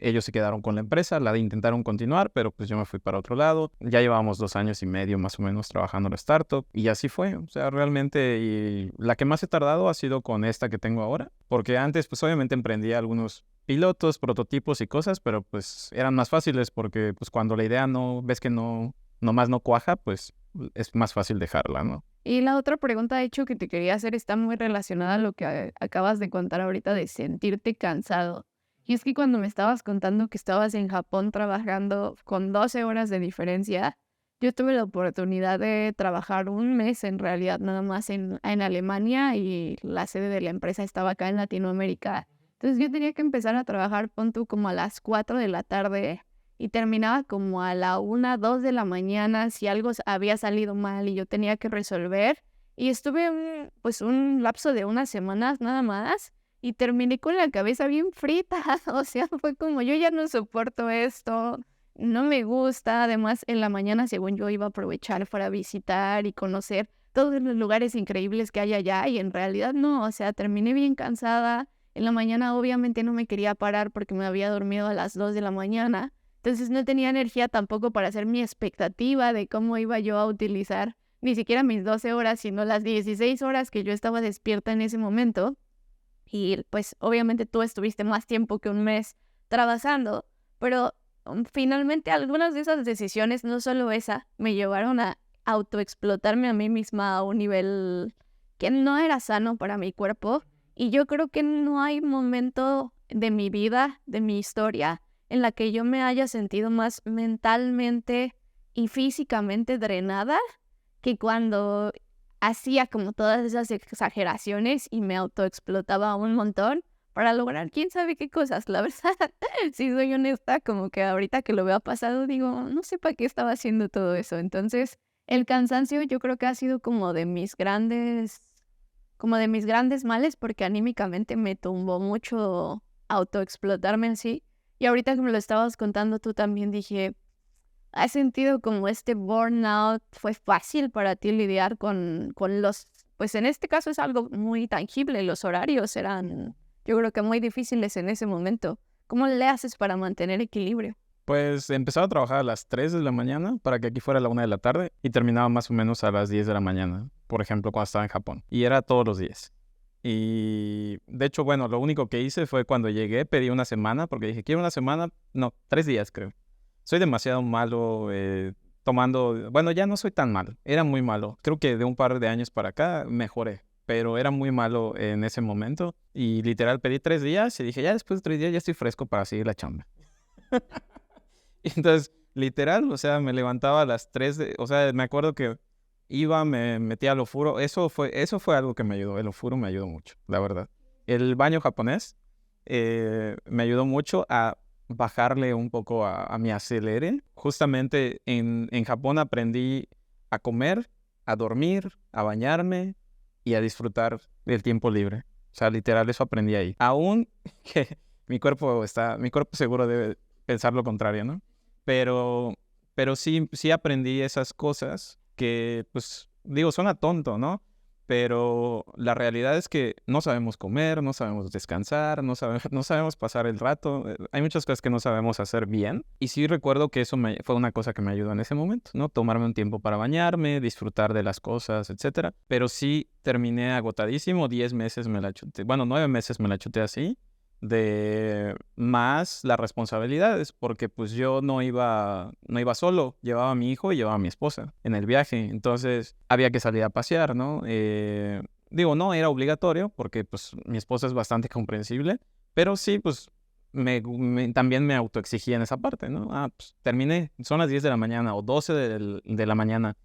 Speaker 1: Ellos se quedaron con la empresa, intentaron continuar, pero pues yo me fui para otro lado. Ya llevábamos 2 años y medio más o menos trabajando en la startup y así fue. O sea, realmente y la que más he tardado ha sido con esta que tengo ahora, porque antes pues obviamente emprendía algunos pilotos, prototipos y cosas, pero pues eran más fáciles porque pues cuando la idea nomás no cuaja, pues es más fácil dejarla, ¿no?
Speaker 2: Y la otra pregunta, de hecho, que te quería hacer está muy relacionada a lo que acabas de contar ahorita de sentirte cansado. Y es que cuando me estabas contando que estabas en Japón trabajando con 12 horas de diferencia, yo tuve la oportunidad de trabajar 1 mes en realidad nada más en Alemania y la sede de la empresa estaba acá en Latinoamérica. Entonces yo tenía que empezar a trabajar, pon tú, como a las 4 de la tarde y terminaba como a la 1, 2 de la mañana si algo había salido mal y yo tenía que resolver. Y estuve pues un lapso de unas semanas nada más y terminé con la cabeza bien frita. O sea, fue como yo ya no soporto esto, no me gusta. Además, en la mañana, según yo, iba a aprovechar para visitar y conocer todos los lugares increíbles que hay allá y en realidad no, o sea, terminé bien cansada. En la mañana obviamente no me quería parar porque me había dormido a las 2 de la mañana. Entonces no tenía energía tampoco para hacer mi expectativa de cómo iba yo a utilizar ni siquiera mis 12 horas, sino las 16 horas que yo estaba despierta en ese momento. Y pues obviamente tú estuviste más tiempo que un mes trabajando, pero finalmente algunas de esas decisiones, no solo esa, me llevaron a autoexplotarme a mí misma a un nivel que no era sano para mi cuerpo. Y yo creo que no hay momento de mi vida, de mi historia, en la que yo me haya sentido más mentalmente y físicamente drenada que cuando hacía como todas esas exageraciones y me autoexplotaba un montón para lograr quién sabe qué cosas. La verdad, si soy honesta, como que ahorita que lo veo pasado, digo, no sé para qué estaba haciendo todo eso. Entonces, el cansancio yo creo que ha sido como de mis grandes males, porque anímicamente me tumbó mucho autoexplotarme en sí. Y ahorita que me lo estabas contando tú también dije, ¿has sentido como este burnout? ¿Fue fácil para ti lidiar con los, pues en este caso es algo muy tangible, los horarios eran, yo creo que muy difíciles en ese momento? ¿Cómo le haces para mantener equilibrio?
Speaker 1: Pues empezaba a trabajar a las 3 de la mañana para que aquí fuera la 1 de la tarde y terminaba más o menos a las 10 de la mañana, por ejemplo, cuando estaba en Japón. Y era todos los días. Y de hecho, bueno, lo único que hice fue cuando llegué, pedí una semana porque dije, quiero una semana, no, 3 días creo. Soy demasiado malo tomando, bueno, ya no soy tan malo, era muy malo. Creo que de un par de años para acá mejoré, pero era muy malo en ese momento. Y literal pedí 3 días y dije, ya después de 3 días ya estoy fresco para seguir la chamba. Y entonces, literal, o sea, me levantaba a las 3 o sea, me acuerdo que iba, me metía al ofuro. Eso fue algo que me ayudó. El ofuro me ayudó mucho, la verdad. El baño japonés me ayudó mucho a bajarle un poco a mi acelere. Justamente en Japón aprendí a comer, a dormir, a bañarme y a disfrutar del tiempo libre. O sea, literal, eso aprendí ahí. Aún que mi cuerpo seguro debe pensar lo contrario, ¿no? Pero, pero sí aprendí esas cosas que, pues, digo, suena tonto, ¿no? Pero la realidad es que no sabemos comer, no sabemos descansar, no sabemos pasar el rato. Hay muchas cosas que no sabemos hacer bien. Y sí recuerdo que eso fue una cosa que me ayudó en ese momento, ¿no? Tomarme un tiempo para bañarme, disfrutar de las cosas, etcétera. Pero sí terminé agotadísimo, 10 meses me la chuté. Bueno, 9 meses me la chuté así, de más las responsabilidades, porque pues yo no iba solo, llevaba a mi hijo y llevaba a mi esposa en el viaje, entonces había que salir a pasear, ¿no? Digo, no era obligatorio, porque pues mi esposa es bastante comprensible, pero sí, pues también me autoexigía en esa parte, ¿no? Pues terminé, son las 10 de la mañana o 12 de la mañana,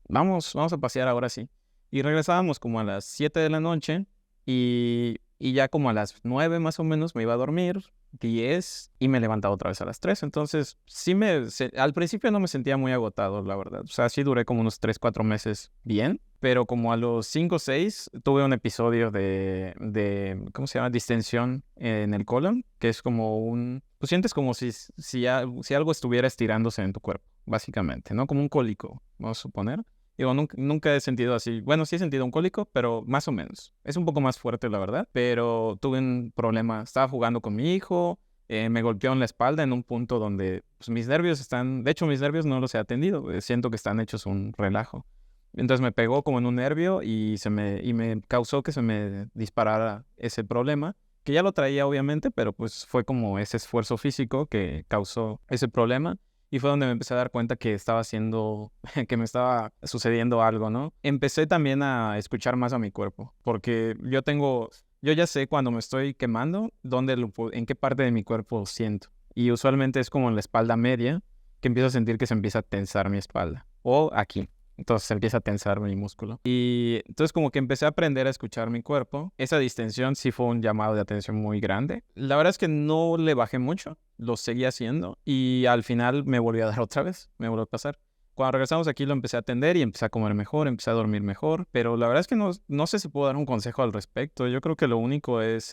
Speaker 1: vamos a pasear ahora sí. Y regresábamos como a las 7 de la noche y ya como a las 9 más o menos me iba a dormir, 10, y me levantaba otra vez a las 3. Entonces, al principio no me sentía muy agotado, la verdad. O sea, sí duré como unos 3, 4 meses bien, pero como a los 5 o 6 tuve un episodio ¿cómo se llama? Distensión en el colon, que es como pues sientes como si algo estuviera estirándose en tu cuerpo, básicamente, ¿no? Como un cólico, vamos a suponer. Digo, nunca he sentido así. Bueno, sí he sentido un cólico, pero más o menos. Es un poco más fuerte, la verdad. Pero tuve un problema. Estaba jugando con mi hijo, me golpeó en la espalda en un punto donde pues, mis nervios están... De hecho, mis nervios no los he atendido. Siento que están hechos un relajo. Entonces me pegó como en un nervio y me causó que se me disparara ese problema, que ya lo traía obviamente, pero pues fue como ese esfuerzo físico que causó ese problema. Y fue donde me empecé a dar cuenta que que me estaba sucediendo algo, ¿no? Empecé también a escuchar más a mi cuerpo, porque yo ya sé cuando me estoy quemando, en qué parte de mi cuerpo siento. Y usualmente es como en la espalda media, que empiezo a sentir que se empieza a tensar mi espalda. O aquí. Entonces empieza a tensar mi músculo. Y entonces como que empecé a aprender a escuchar mi cuerpo. Esa distensión sí fue un llamado de atención muy grande. La verdad es que no le bajé mucho, lo seguí haciendo y al final me volvió a dar otra vez, me volvió a pasar. Cuando regresamos aquí lo empecé a atender y empecé a comer mejor, empecé a dormir mejor, pero la verdad es que no sé si puedo dar un consejo al respecto. Yo creo que lo único es...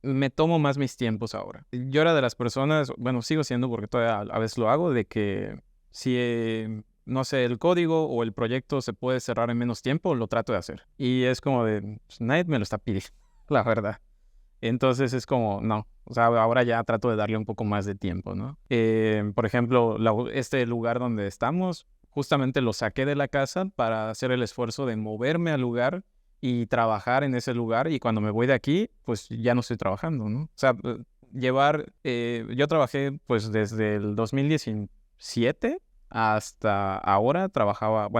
Speaker 1: me tomo más mis tiempos ahora. Yo era de las personas, bueno, sigo siendo porque todavía a veces lo hago, de que si, no sé, el código o el proyecto se puede cerrar en menos tiempo, lo trato de hacer. Y es como de, pues, nadie me lo está pidiendo, la verdad. Entonces es como, no, o sea, ahora ya trato de darle un poco más de tiempo, ¿no? Por ejemplo, este lugar donde estamos, justamente lo saqué de la casa para hacer el esfuerzo de moverme al lugar y trabajar en ese lugar. Y cuando me voy de aquí, pues ya no estoy trabajando, ¿no? O sea, yo trabajé pues desde el 2017 hasta ahora,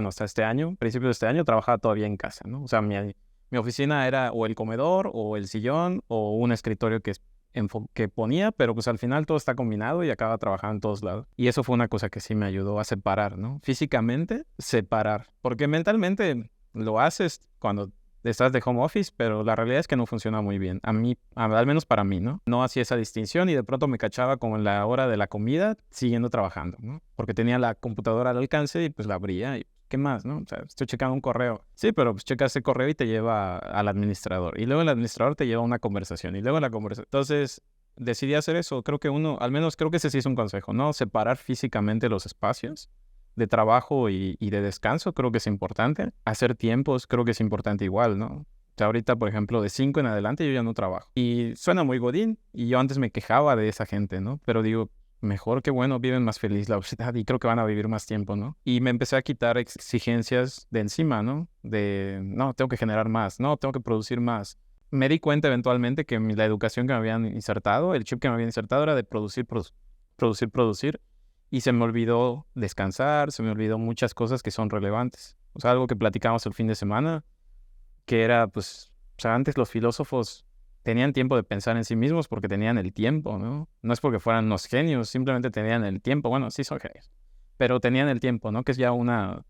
Speaker 1: hasta este año, principio de este año, trabajaba todavía en casa, ¿no? O sea, mi oficina era o el comedor, o el sillón, o un escritorio que ponía, pero pues al final todo está combinado y acaba trabajando en todos lados. Y eso fue una cosa que sí me ayudó a separar, ¿no? Físicamente, separar. Porque mentalmente lo haces cuando estás de home office, pero la realidad es que no funciona muy bien. Al menos para mí, ¿no? No hacía esa distinción y de pronto me cachaba como en la hora de la comida siguiendo trabajando, ¿no? Porque tenía la computadora al alcance y pues la abría y ¿qué más, no? O sea, estoy checando un correo. Sí, pero pues checas ese correo y te lleva al administrador. Y luego el administrador te lleva a una conversación. Y luego la conversación. Entonces, decidí hacer eso. Creo que al menos creo que ese sí es un consejo, ¿no? Separar físicamente los espacios de trabajo y de descanso, creo que es importante. Hacer tiempos, creo que es importante igual, ¿no? O sea, ahorita, por ejemplo, de 5 en adelante yo ya no trabajo. Y suena muy godín. Y yo antes me quejaba de esa gente, ¿no? Pero digo, mejor que bueno, viven más feliz la sociedad y creo que van a vivir más tiempo, ¿no? Y me empecé a quitar exigencias de encima, ¿no? No, tengo que generar más, no, tengo que producir más. Me di cuenta eventualmente que la educación que me habían insertado, el chip que me habían insertado era de producir, producir. Y se me olvidó descansar, se me olvidó muchas cosas que son relevantes. O sea, algo que platicamos el fin de semana, que era, pues, o sea, antes los filósofos tenían tiempo de pensar en sí mismos porque tenían el tiempo, ¿no? No es porque fueran unos genios, simplemente tenían el tiempo. Bueno, sí son genios, pero tenían el tiempo, ¿no? Que es ya una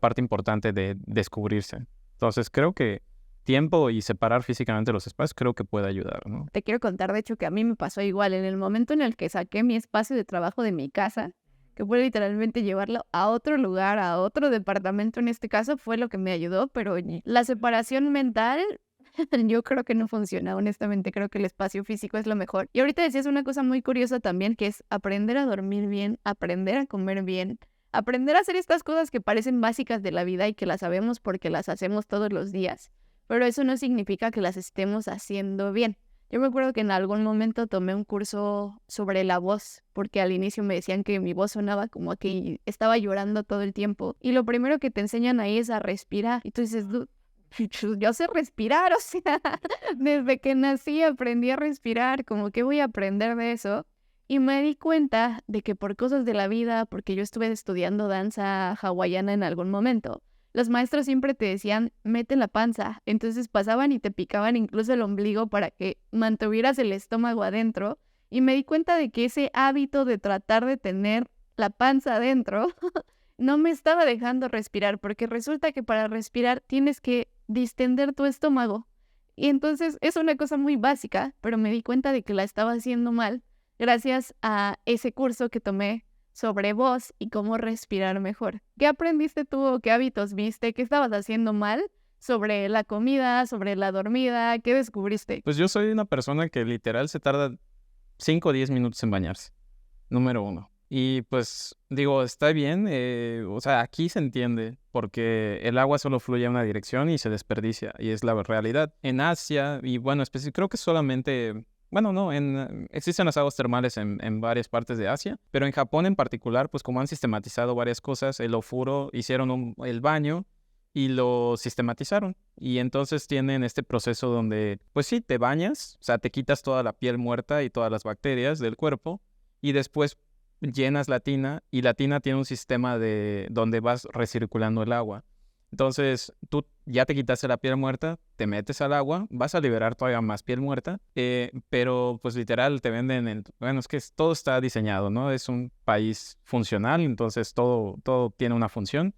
Speaker 1: parte importante de descubrirse. Entonces, creo que tiempo y separar físicamente los espacios creo que puede ayudar, ¿no?
Speaker 2: Te quiero contar, de hecho, que a mí me pasó igual. En el momento en el que saqué mi espacio de trabajo de mi casa, que fue literalmente llevarlo a otro lugar, a otro departamento en este caso, fue lo que me ayudó, pero oye, la separación mental yo creo que no funciona, honestamente, creo que el espacio físico es lo mejor. Y ahorita decías una cosa muy curiosa también, que es aprender a dormir bien, aprender a comer bien, aprender a hacer estas cosas que parecen básicas de la vida y que las sabemos porque las hacemos todos los días, pero eso no significa que las estemos haciendo bien. Yo me acuerdo que en algún momento tomé un curso sobre la voz, porque al inicio me decían que mi voz sonaba como que estaba llorando todo el tiempo. Y lo primero que te enseñan ahí es a respirar. Y tú dices, yo sé respirar, o sea, desde que nací aprendí a respirar, como que voy a aprender de eso. Y me di cuenta de que por cosas de la vida, porque yo estuve estudiando danza hawaiana en algún momento, los maestros siempre te decían, mete la panza. Entonces pasaban y te picaban incluso el ombligo para que mantuvieras el estómago adentro. Y me di cuenta de que ese hábito de tratar de tener la panza adentro no me estaba dejando respirar, porque resulta que para respirar tienes que distender tu estómago. Y entonces es una cosa muy básica, pero me di cuenta de que la estaba haciendo mal gracias a ese curso que tomé sobre voz y cómo respirar mejor. ¿Qué aprendiste tú o qué hábitos viste? ¿Qué estabas haciendo mal sobre la comida, sobre la dormida? ¿Qué descubriste?
Speaker 1: Pues yo soy una persona que literal se tarda 5 o 10 minutos en bañarse, número uno. Y pues digo, está bien, o sea, aquí se entiende, porque el agua solo fluye en una dirección y se desperdicia, y es la realidad. En Asia, y bueno, creo que solamente... Bueno, no, existen las aguas termales en varias partes de Asia, pero en Japón en particular, pues como han sistematizado varias cosas, el ofuro hicieron el baño y lo sistematizaron. Y entonces tienen este proceso donde, pues sí, te bañas, o sea, te quitas toda la piel muerta y todas las bacterias del cuerpo, y después llenas la tina, y la tina tiene un sistema donde vas recirculando el agua. Entonces, tú ya te quitaste la piel muerta, te metes al agua, vas a liberar todavía más piel muerta, pero pues literal te venden bueno, es que todo está diseñado, ¿no? Es un país funcional, entonces todo tiene una función.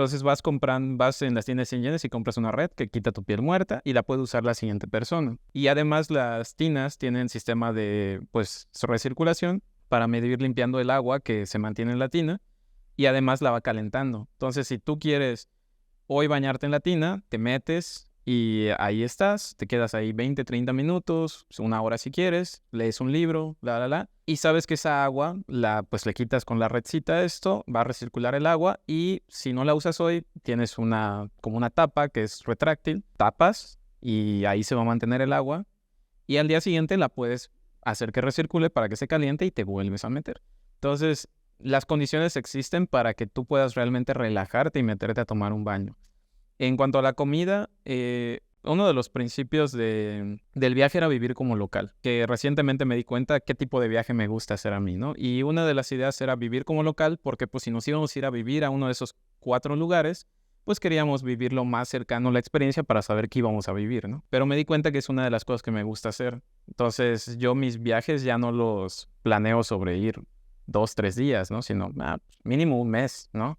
Speaker 1: Entonces vas en las tiendas Shenzhen y compras una red que quita tu piel muerta y la puede usar la siguiente persona. Y además las tinas tienen sistema de pues recirculación para medir limpiando el agua que se mantiene en la tina y además la va calentando. Entonces si tú quieres hoy bañarte en la tina, te metes y ahí estás, te quedas ahí 20, 30 minutos, una hora si quieres, lees un libro, y sabes que esa agua, pues le quitas con la redcita esto, va a recircular el agua y si no la usas hoy, tienes como una tapa que es retráctil, tapas y ahí se va a mantener el agua y al día siguiente la puedes hacer que recircule para que se caliente y te vuelves a meter. Entonces, las condiciones existen para que tú puedas realmente relajarte y meterte a tomar un baño. En cuanto a la comida, uno de los principios del viaje era vivir como local, que recientemente me di cuenta qué tipo de viaje me gusta hacer a mí, ¿no? Y una de las ideas era vivir como local porque pues si nos íbamos a ir a vivir a uno de esos 4 lugares, pues queríamos vivir lo más cercano a la experiencia para saber qué íbamos a vivir, ¿no? Pero me di cuenta que es una de las cosas que me gusta hacer. Entonces yo mis viajes ya no los planeo sobre ir 2, 3 días, ¿no? Sino mínimo un mes, ¿no?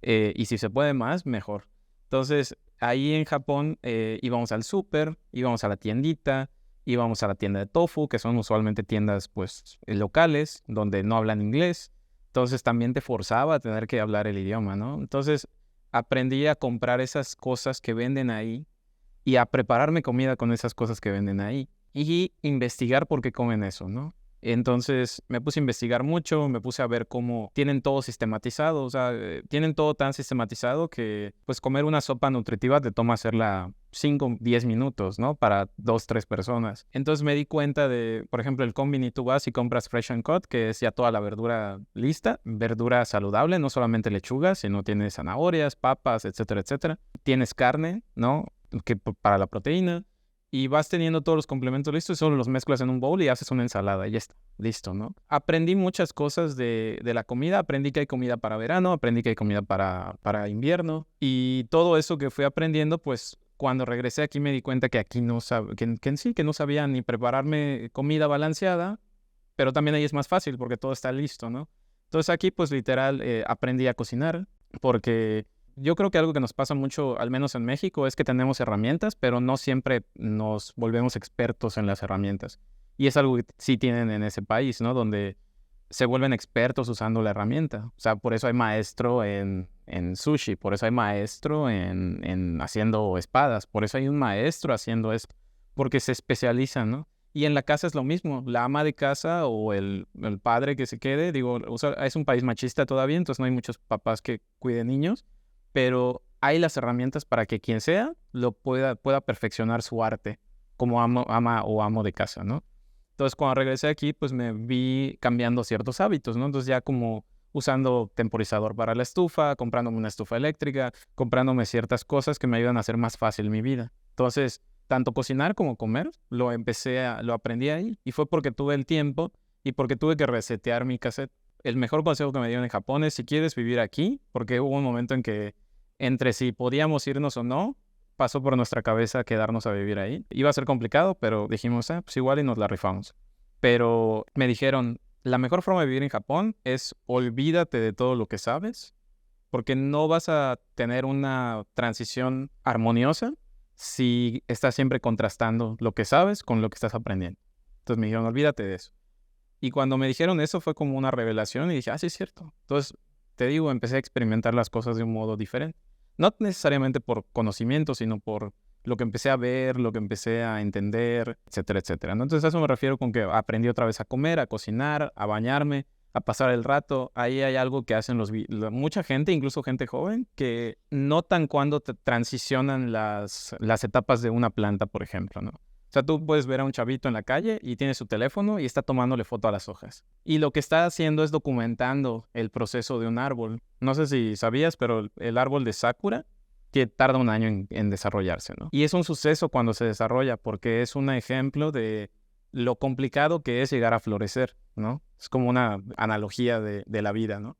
Speaker 1: Y si se puede más, mejor. Entonces, ahí en Japón íbamos al súper, íbamos a la tiendita, íbamos a la tienda de tofu, que son usualmente tiendas pues locales, donde no hablan inglés. Entonces también te forzaba a tener que hablar el idioma, ¿no? Entonces aprendí a comprar esas cosas que venden ahí y a prepararme comida con esas cosas que venden ahí y investigar por qué comen eso, ¿no? Entonces me puse a investigar mucho, me puse a ver cómo tienen todo sistematizado, o sea, tienen todo tan sistematizado que pues comer una sopa nutritiva te toma hacerla 5, 10 minutos, ¿no? Para 2, 3 personas. Entonces me di cuenta de, por ejemplo, el combini, tú vas y compras Fresh and Cut, que es ya toda la verdura lista, verdura saludable, no solamente lechugas, sino tienes zanahorias, papas, etcétera, etcétera. Tienes carne, ¿no? Para la proteína. Y vas teniendo todos los complementos listos y solo los mezclas en un bowl y haces una ensalada y ya está, listo, ¿no? Aprendí muchas cosas de la comida, aprendí que hay comida para verano, aprendí que hay comida para invierno y todo eso que fui aprendiendo, pues cuando regresé aquí me di cuenta que aquí no que no sabía ni prepararme comida balanceada, pero también ahí es más fácil porque todo está listo, ¿no? Entonces aquí pues literal aprendí a cocinar porque yo creo que algo que nos pasa mucho, al menos en México, es que tenemos herramientas, pero no siempre nos volvemos expertos en las herramientas. Y es algo que sí tienen en ese país, ¿no? Donde se vuelven expertos usando la herramienta. O sea, por eso hay maestro en sushi, por eso hay maestro en haciendo espadas, por eso hay un maestro haciendo esto, porque se especializan, ¿no? Y en la casa es lo mismo. La ama de casa o el padre que se quede, digo, es un país machista todavía, entonces no hay muchos papás que cuiden niños, pero hay las herramientas para que quien sea pueda perfeccionar su arte como ama o amo de casa, ¿no? Entonces, cuando regresé aquí, pues me vi cambiando ciertos hábitos, ¿no? Entonces, ya como usando temporizador para la estufa, comprándome una estufa eléctrica, comprándome ciertas cosas que me ayudan a hacer más fácil mi vida. Entonces, tanto cocinar como comer, lo aprendí ahí y fue porque tuve el tiempo y porque tuve que resetear mi cassette. El mejor consejo que me dieron en Japón es si quieres vivir aquí, porque hubo un momento en que entre si podíamos irnos o no, pasó por nuestra cabeza quedarnos a vivir ahí. Iba a ser complicado, pero dijimos, pues igual y nos la rifamos. Pero me dijeron, la mejor forma de vivir en Japón es olvídate de todo lo que sabes, porque no vas a tener una transición armoniosa si estás siempre contrastando lo que sabes con lo que estás aprendiendo. Entonces me dijeron, olvídate de eso. Y cuando me dijeron eso fue como una revelación y dije, sí es cierto. Entonces, te digo, empecé a experimentar las cosas de un modo diferente. No necesariamente por conocimiento, sino por lo que empecé a ver, lo que empecé a entender, etcétera, etcétera, ¿no? Entonces a eso me refiero con que aprendí otra vez a comer, a cocinar, a bañarme, a pasar el rato. Ahí hay algo que hacen mucha gente, incluso gente joven, que notan cuando transicionan las etapas de una planta, por ejemplo, ¿no? O sea, tú puedes ver a un chavito en la calle y tiene su teléfono y está tomándole foto a las hojas. Y lo que está haciendo es documentando el proceso de un árbol. No sé si sabías, pero el árbol de Sakura que tarda un año en desarrollarse, ¿no? Y es un suceso cuando se desarrolla porque es un ejemplo de lo complicado que es llegar a florecer, ¿no? Es como una analogía de la vida, ¿no?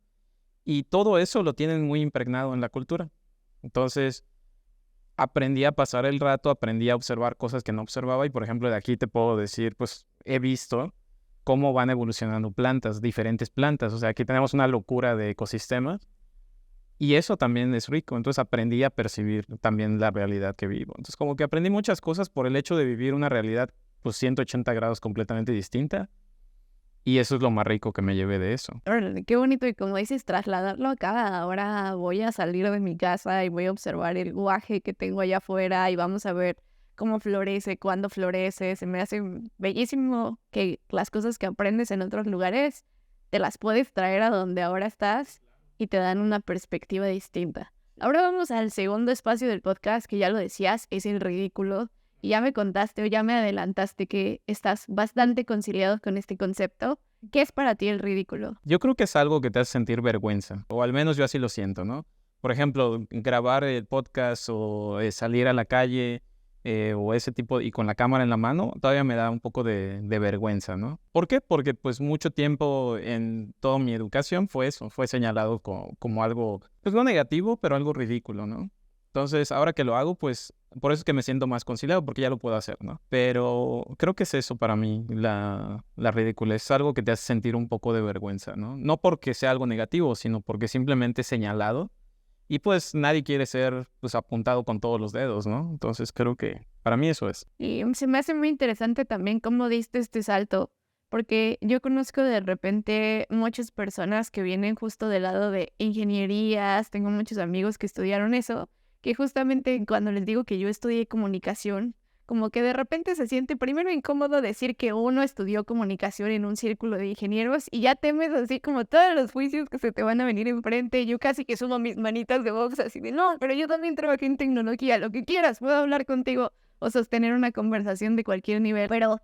Speaker 1: Y todo eso lo tienen muy impregnado en la cultura. Entonces, aprendí a pasar el rato, aprendí a observar cosas que no observaba y, por ejemplo, de aquí te puedo decir, pues, he visto cómo van evolucionando plantas, diferentes plantas. O sea, aquí tenemos una locura de ecosistemas Y eso también es rico. Entonces aprendí a percibir también la realidad que vivo. Entonces como que aprendí muchas cosas por el hecho de vivir una realidad pues 180 grados completamente distinta. Y eso es lo más rico que me llevé de eso.
Speaker 2: Órale, qué bonito. Y como dices, trasladarlo acá. Ahora voy a salir de mi casa y voy a observar el guaje que tengo allá afuera y vamos a ver cómo florece, cuándo florece. Se me hace bellísimo que las cosas que aprendes en otros lugares te las puedes traer a donde ahora estás y te dan una perspectiva distinta. Ahora vamos al segundo espacio del podcast, que ya lo decías, es el ridículo. Y ya me contaste o ya me adelantaste que estás bastante conciliado con este concepto. ¿Qué es para ti el ridículo?
Speaker 1: Yo creo que es algo que te hace sentir vergüenza, o al menos yo así lo siento, ¿no? Por ejemplo, grabar el podcast o salir a la calle o ese tipo, y con la cámara en la mano, todavía me da un poco de vergüenza, ¿no? ¿Por qué? Porque pues mucho tiempo en toda mi educación fue eso, fue señalado como algo, pues no negativo, pero algo ridículo, ¿no? Entonces, ahora que lo hago, pues por eso es que me siento más conciliado, porque ya lo puedo hacer, ¿no? Pero creo que es eso para mí, la ridiculez. Es algo que te hace sentir un poco de vergüenza, ¿no? No porque sea algo negativo, sino porque simplemente es señalado. Y pues nadie quiere ser pues apuntado con todos los dedos, ¿no? Entonces creo que para mí eso es.
Speaker 2: Y se me hace muy interesante también cómo diste este salto, porque yo conozco de repente muchas personas que vienen justo del lado de ingenierías, tengo muchos amigos que estudiaron eso, que justamente cuando les digo que yo estudié comunicación, como que de repente se siente primero incómodo decir que uno estudió comunicación en un círculo de ingenieros y ya temes así como todos los juicios que se te van a venir enfrente. Yo casi que sumo mis manitas de box así de no, pero yo también trabajé en tecnología, lo que quieras, puedo hablar contigo o sostener una conversación de cualquier nivel. Pero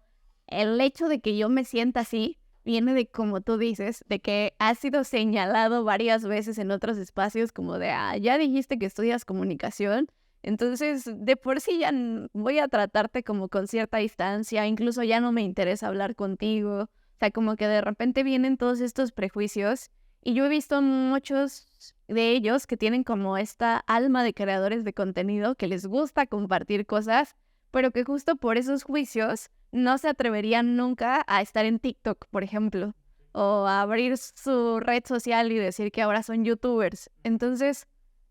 Speaker 2: el hecho de que yo me sienta así viene de, como tú dices, de que has sido señalado varias veces en otros espacios como de, ya dijiste que estudias comunicación, entonces de por sí ya voy a tratarte como con cierta distancia, incluso ya no me interesa hablar contigo. O sea, como que de repente vienen todos estos prejuicios y yo he visto muchos de ellos que tienen como esta alma de creadores de contenido que les gusta compartir cosas, pero que justo por esos juicios no se atreverían nunca a estar en TikTok, por ejemplo, o a abrir su red social y decir que ahora son YouTubers. Entonces,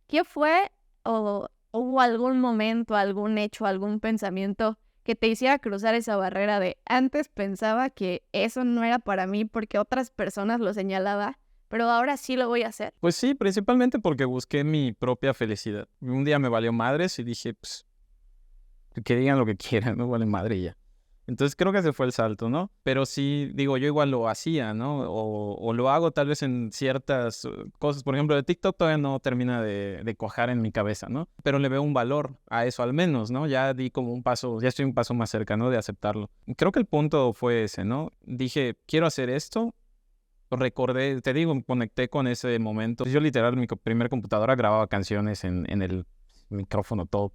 Speaker 2: ¿qué fue o hubo algún momento, algún hecho, algún pensamiento que te hiciera cruzar esa barrera de antes pensaba que eso no era para mí porque otras personas lo señalaban, pero ahora sí lo voy a hacer?
Speaker 1: Pues sí, principalmente porque busqué mi propia felicidad. Un día me valió madres y dije, pues, que digan lo que quieran, no vale madre y ya. Entonces creo que ese fue el salto, ¿no? Pero sí, digo, yo igual lo hacía, ¿no? O lo hago tal vez en ciertas cosas. Por ejemplo, de TikTok todavía no termina de cuajar en mi cabeza, ¿no? Pero le veo un valor a eso al menos, ¿no? Ya di como un paso, ya estoy un paso más cerca, ¿no? De aceptarlo. Creo que el punto fue ese, ¿no? Dije, quiero hacer esto. Recordé, te digo, conecté con ese momento. Yo literal, mi primer computadora grababa canciones en el micrófono todo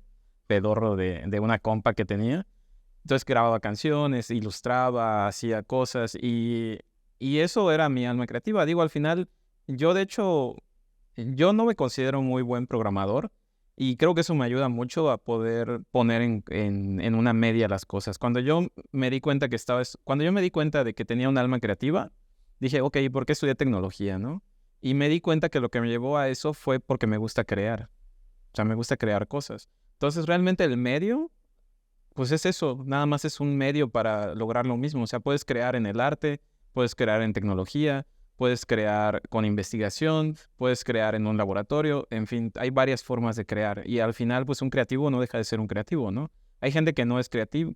Speaker 1: pedorro de una compa que tenía. Entonces grababa canciones, ilustraba, hacía cosas y eso era mi alma creativa. Digo, al final, yo de hecho, yo no me considero muy buen programador y creo que eso me ayuda mucho a poder poner en una media las cosas. Cuando yo me di cuenta cuando yo me di cuenta de que tenía un alma creativa, dije, ok, ¿por qué estudié tecnología, no? Y me di cuenta que lo que me llevó a eso fue porque me gusta crear. O sea, me gusta crear cosas. Entonces, realmente el medio pues es eso, nada más es un medio para lograr lo mismo. O sea, puedes crear en el arte, puedes crear en tecnología, puedes crear con investigación, puedes crear en un laboratorio, en fin, hay varias formas de crear. Y al final, pues un creativo no deja de ser un creativo, ¿no? Hay gente que no es creativa,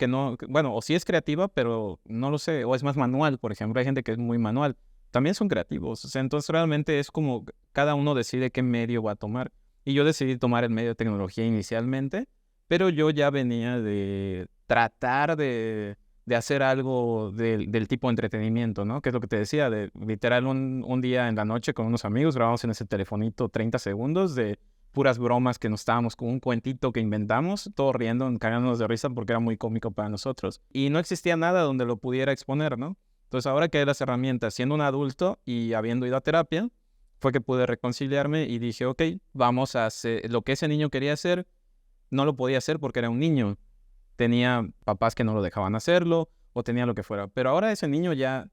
Speaker 1: bueno, o sí es creativa, pero no lo sé, o es más manual, por ejemplo, hay gente que es muy manual. También son creativos, o sea, entonces realmente es como cada uno decide qué medio va a tomar. Y yo decidí tomar el medio de tecnología inicialmente, pero yo ya venía de tratar de hacer algo del tipo de entretenimiento, ¿no? Que es lo que te decía, de literal un día en la noche con unos amigos grabamos en ese telefonito 30 segundos de puras bromas que nos estábamos con un cuentito que inventamos, todos riendo, cagándonos de risa porque era muy cómico para nosotros. Y no existía nada donde lo pudiera exponer, ¿no? Entonces ahora que hay las herramientas, siendo un adulto y habiendo ido a terapia, fue que pude reconciliarme y dije, ok, vamos a hacer lo que ese niño quería hacer. No lo podía hacer porque era un niño. Tenía papás que no lo dejaban hacerlo o tenía lo que fuera. Pero ahora ese niño ya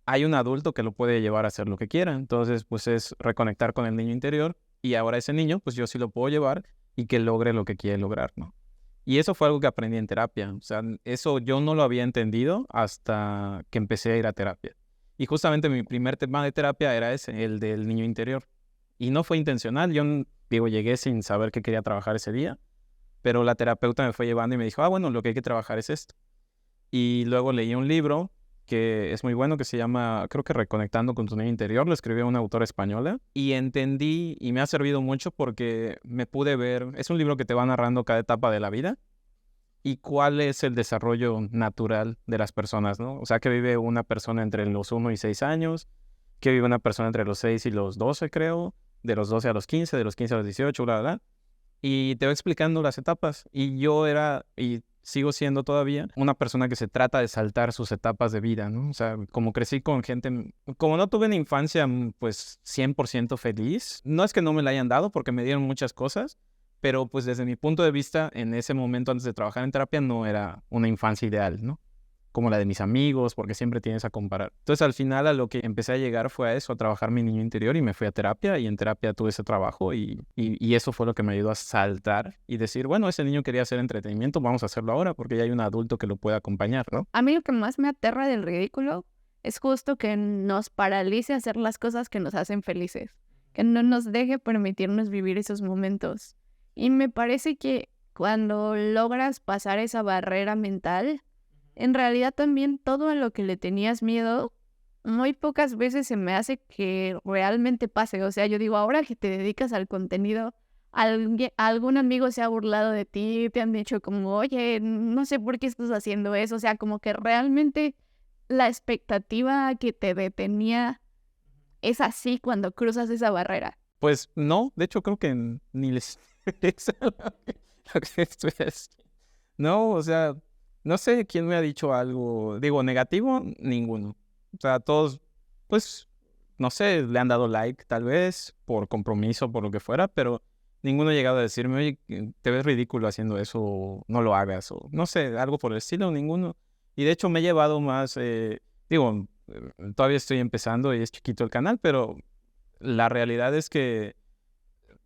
Speaker 1: hay un adulto que lo puede llevar a hacer lo que quiera. Entonces, pues es reconectar con el niño interior y ahora ese niño, pues yo sí lo puedo llevar y que logre lo que quiere lograr, ¿no? Y eso fue algo que aprendí en terapia. O sea, eso yo no lo había entendido hasta que empecé a ir a terapia. Y justamente mi primer tema de terapia era ese, el del niño interior. Y no fue intencional. Yo, digo, llegué sin saber que quería trabajar ese día, pero la terapeuta me fue llevando y me dijo, bueno, lo que hay que trabajar es esto. Y luego leí un libro que es muy bueno, que se llama, creo que Reconectando con tu niño interior, lo escribió una autora española, y entendí, y me ha servido mucho porque me pude ver, es un libro que te va narrando cada etapa de la vida, y cuál es el desarrollo natural de las personas, ¿no? O sea, que vive una persona entre los 1 y 6 años, que vive una persona entre los 6 y los 12, creo, de los 12 a los 15, de los 15 a los 18, bla, bla, bla. Y te va explicando las etapas. Y yo era, y sigo siendo todavía, una persona que se trata de saltar sus etapas de vida, ¿no? O sea, como crecí con gente, como no tuve una infancia, pues, 100% feliz, no es que no me la hayan dado, porque me dieron muchas cosas, pero pues desde mi punto de vista, en ese momento antes de trabajar en terapia, no era una infancia ideal, ¿no? Como la de mis amigos, porque siempre tienes a comparar. Entonces, al final, a lo que empecé a llegar fue a eso, a trabajar mi niño interior, y me fui a terapia, y en terapia tuve ese trabajo, y eso fue lo que me ayudó a saltar y decir, bueno, ese niño quería hacer entretenimiento, vamos a hacerlo ahora, porque ya hay un adulto que lo puede acompañar, ¿no?
Speaker 2: A mí lo que más me aterra del ridículo es justo que nos paralice hacer las cosas que nos hacen felices, que no nos deje permitirnos vivir esos momentos. Y me parece que cuando logras pasar esa barrera mental, en realidad también todo a lo que le tenías miedo, muy pocas veces se me hace que realmente pase. O sea, yo digo, ahora que te dedicas al contenido, algún amigo se ha burlado de ti, te han dicho como, oye, no sé por qué estás haciendo eso. O sea, como que realmente la expectativa que te detenía es así cuando cruzas esa barrera.
Speaker 1: Pues no, de hecho creo que ni les interesa lo que estoy haciendo. No, o sea, no sé quién me ha dicho algo, digo, negativo, ninguno. O sea, todos, pues, no sé, le han dado like tal vez, por compromiso, por lo que fuera, pero ninguno ha llegado a decirme, oye, te ves ridículo haciendo eso, o no lo hagas, o no sé, algo por el estilo, ninguno. Y de hecho me he llevado más, digo, todavía estoy empezando y es chiquito el canal, pero la realidad es que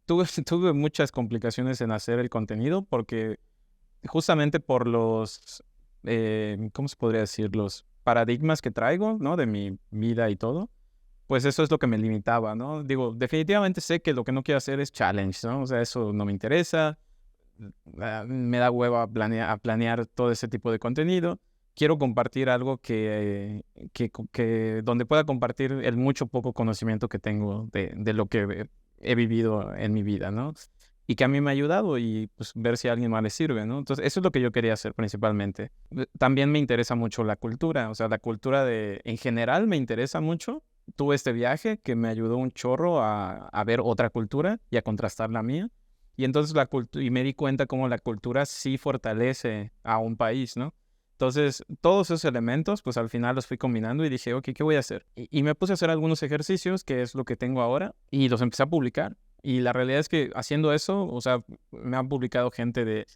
Speaker 1: tuve muchas complicaciones en hacer el contenido porque justamente por los, ¿cómo se podría decir? Los paradigmas que traigo, ¿no? De mi vida y todo, pues eso es lo que me limitaba, ¿no? Digo, definitivamente sé que lo que no quiero hacer es challenge, ¿no? O sea, eso no me interesa, me da hueva a planear todo ese tipo de contenido. Quiero compartir algo donde pueda compartir el mucho poco conocimiento que tengo de lo que he vivido en mi vida, ¿no? Y que a mí me ha ayudado y pues ver si a alguien más le sirve, ¿no? Entonces, eso es lo que yo quería hacer principalmente. También me interesa mucho la cultura, o sea, la cultura en general me interesa mucho. Tuve este viaje que me ayudó un chorro a ver otra cultura y a contrastar la mía. Y entonces y me di cuenta cómo la cultura sí fortalece a un país, ¿no? Entonces, todos esos elementos, pues al final los fui combinando y dije, ok, ¿qué voy a hacer? Y me puse a hacer algunos ejercicios, que es lo que tengo ahora, y los empecé a publicar. Y la realidad es que haciendo eso, o sea, me han publicado gente de,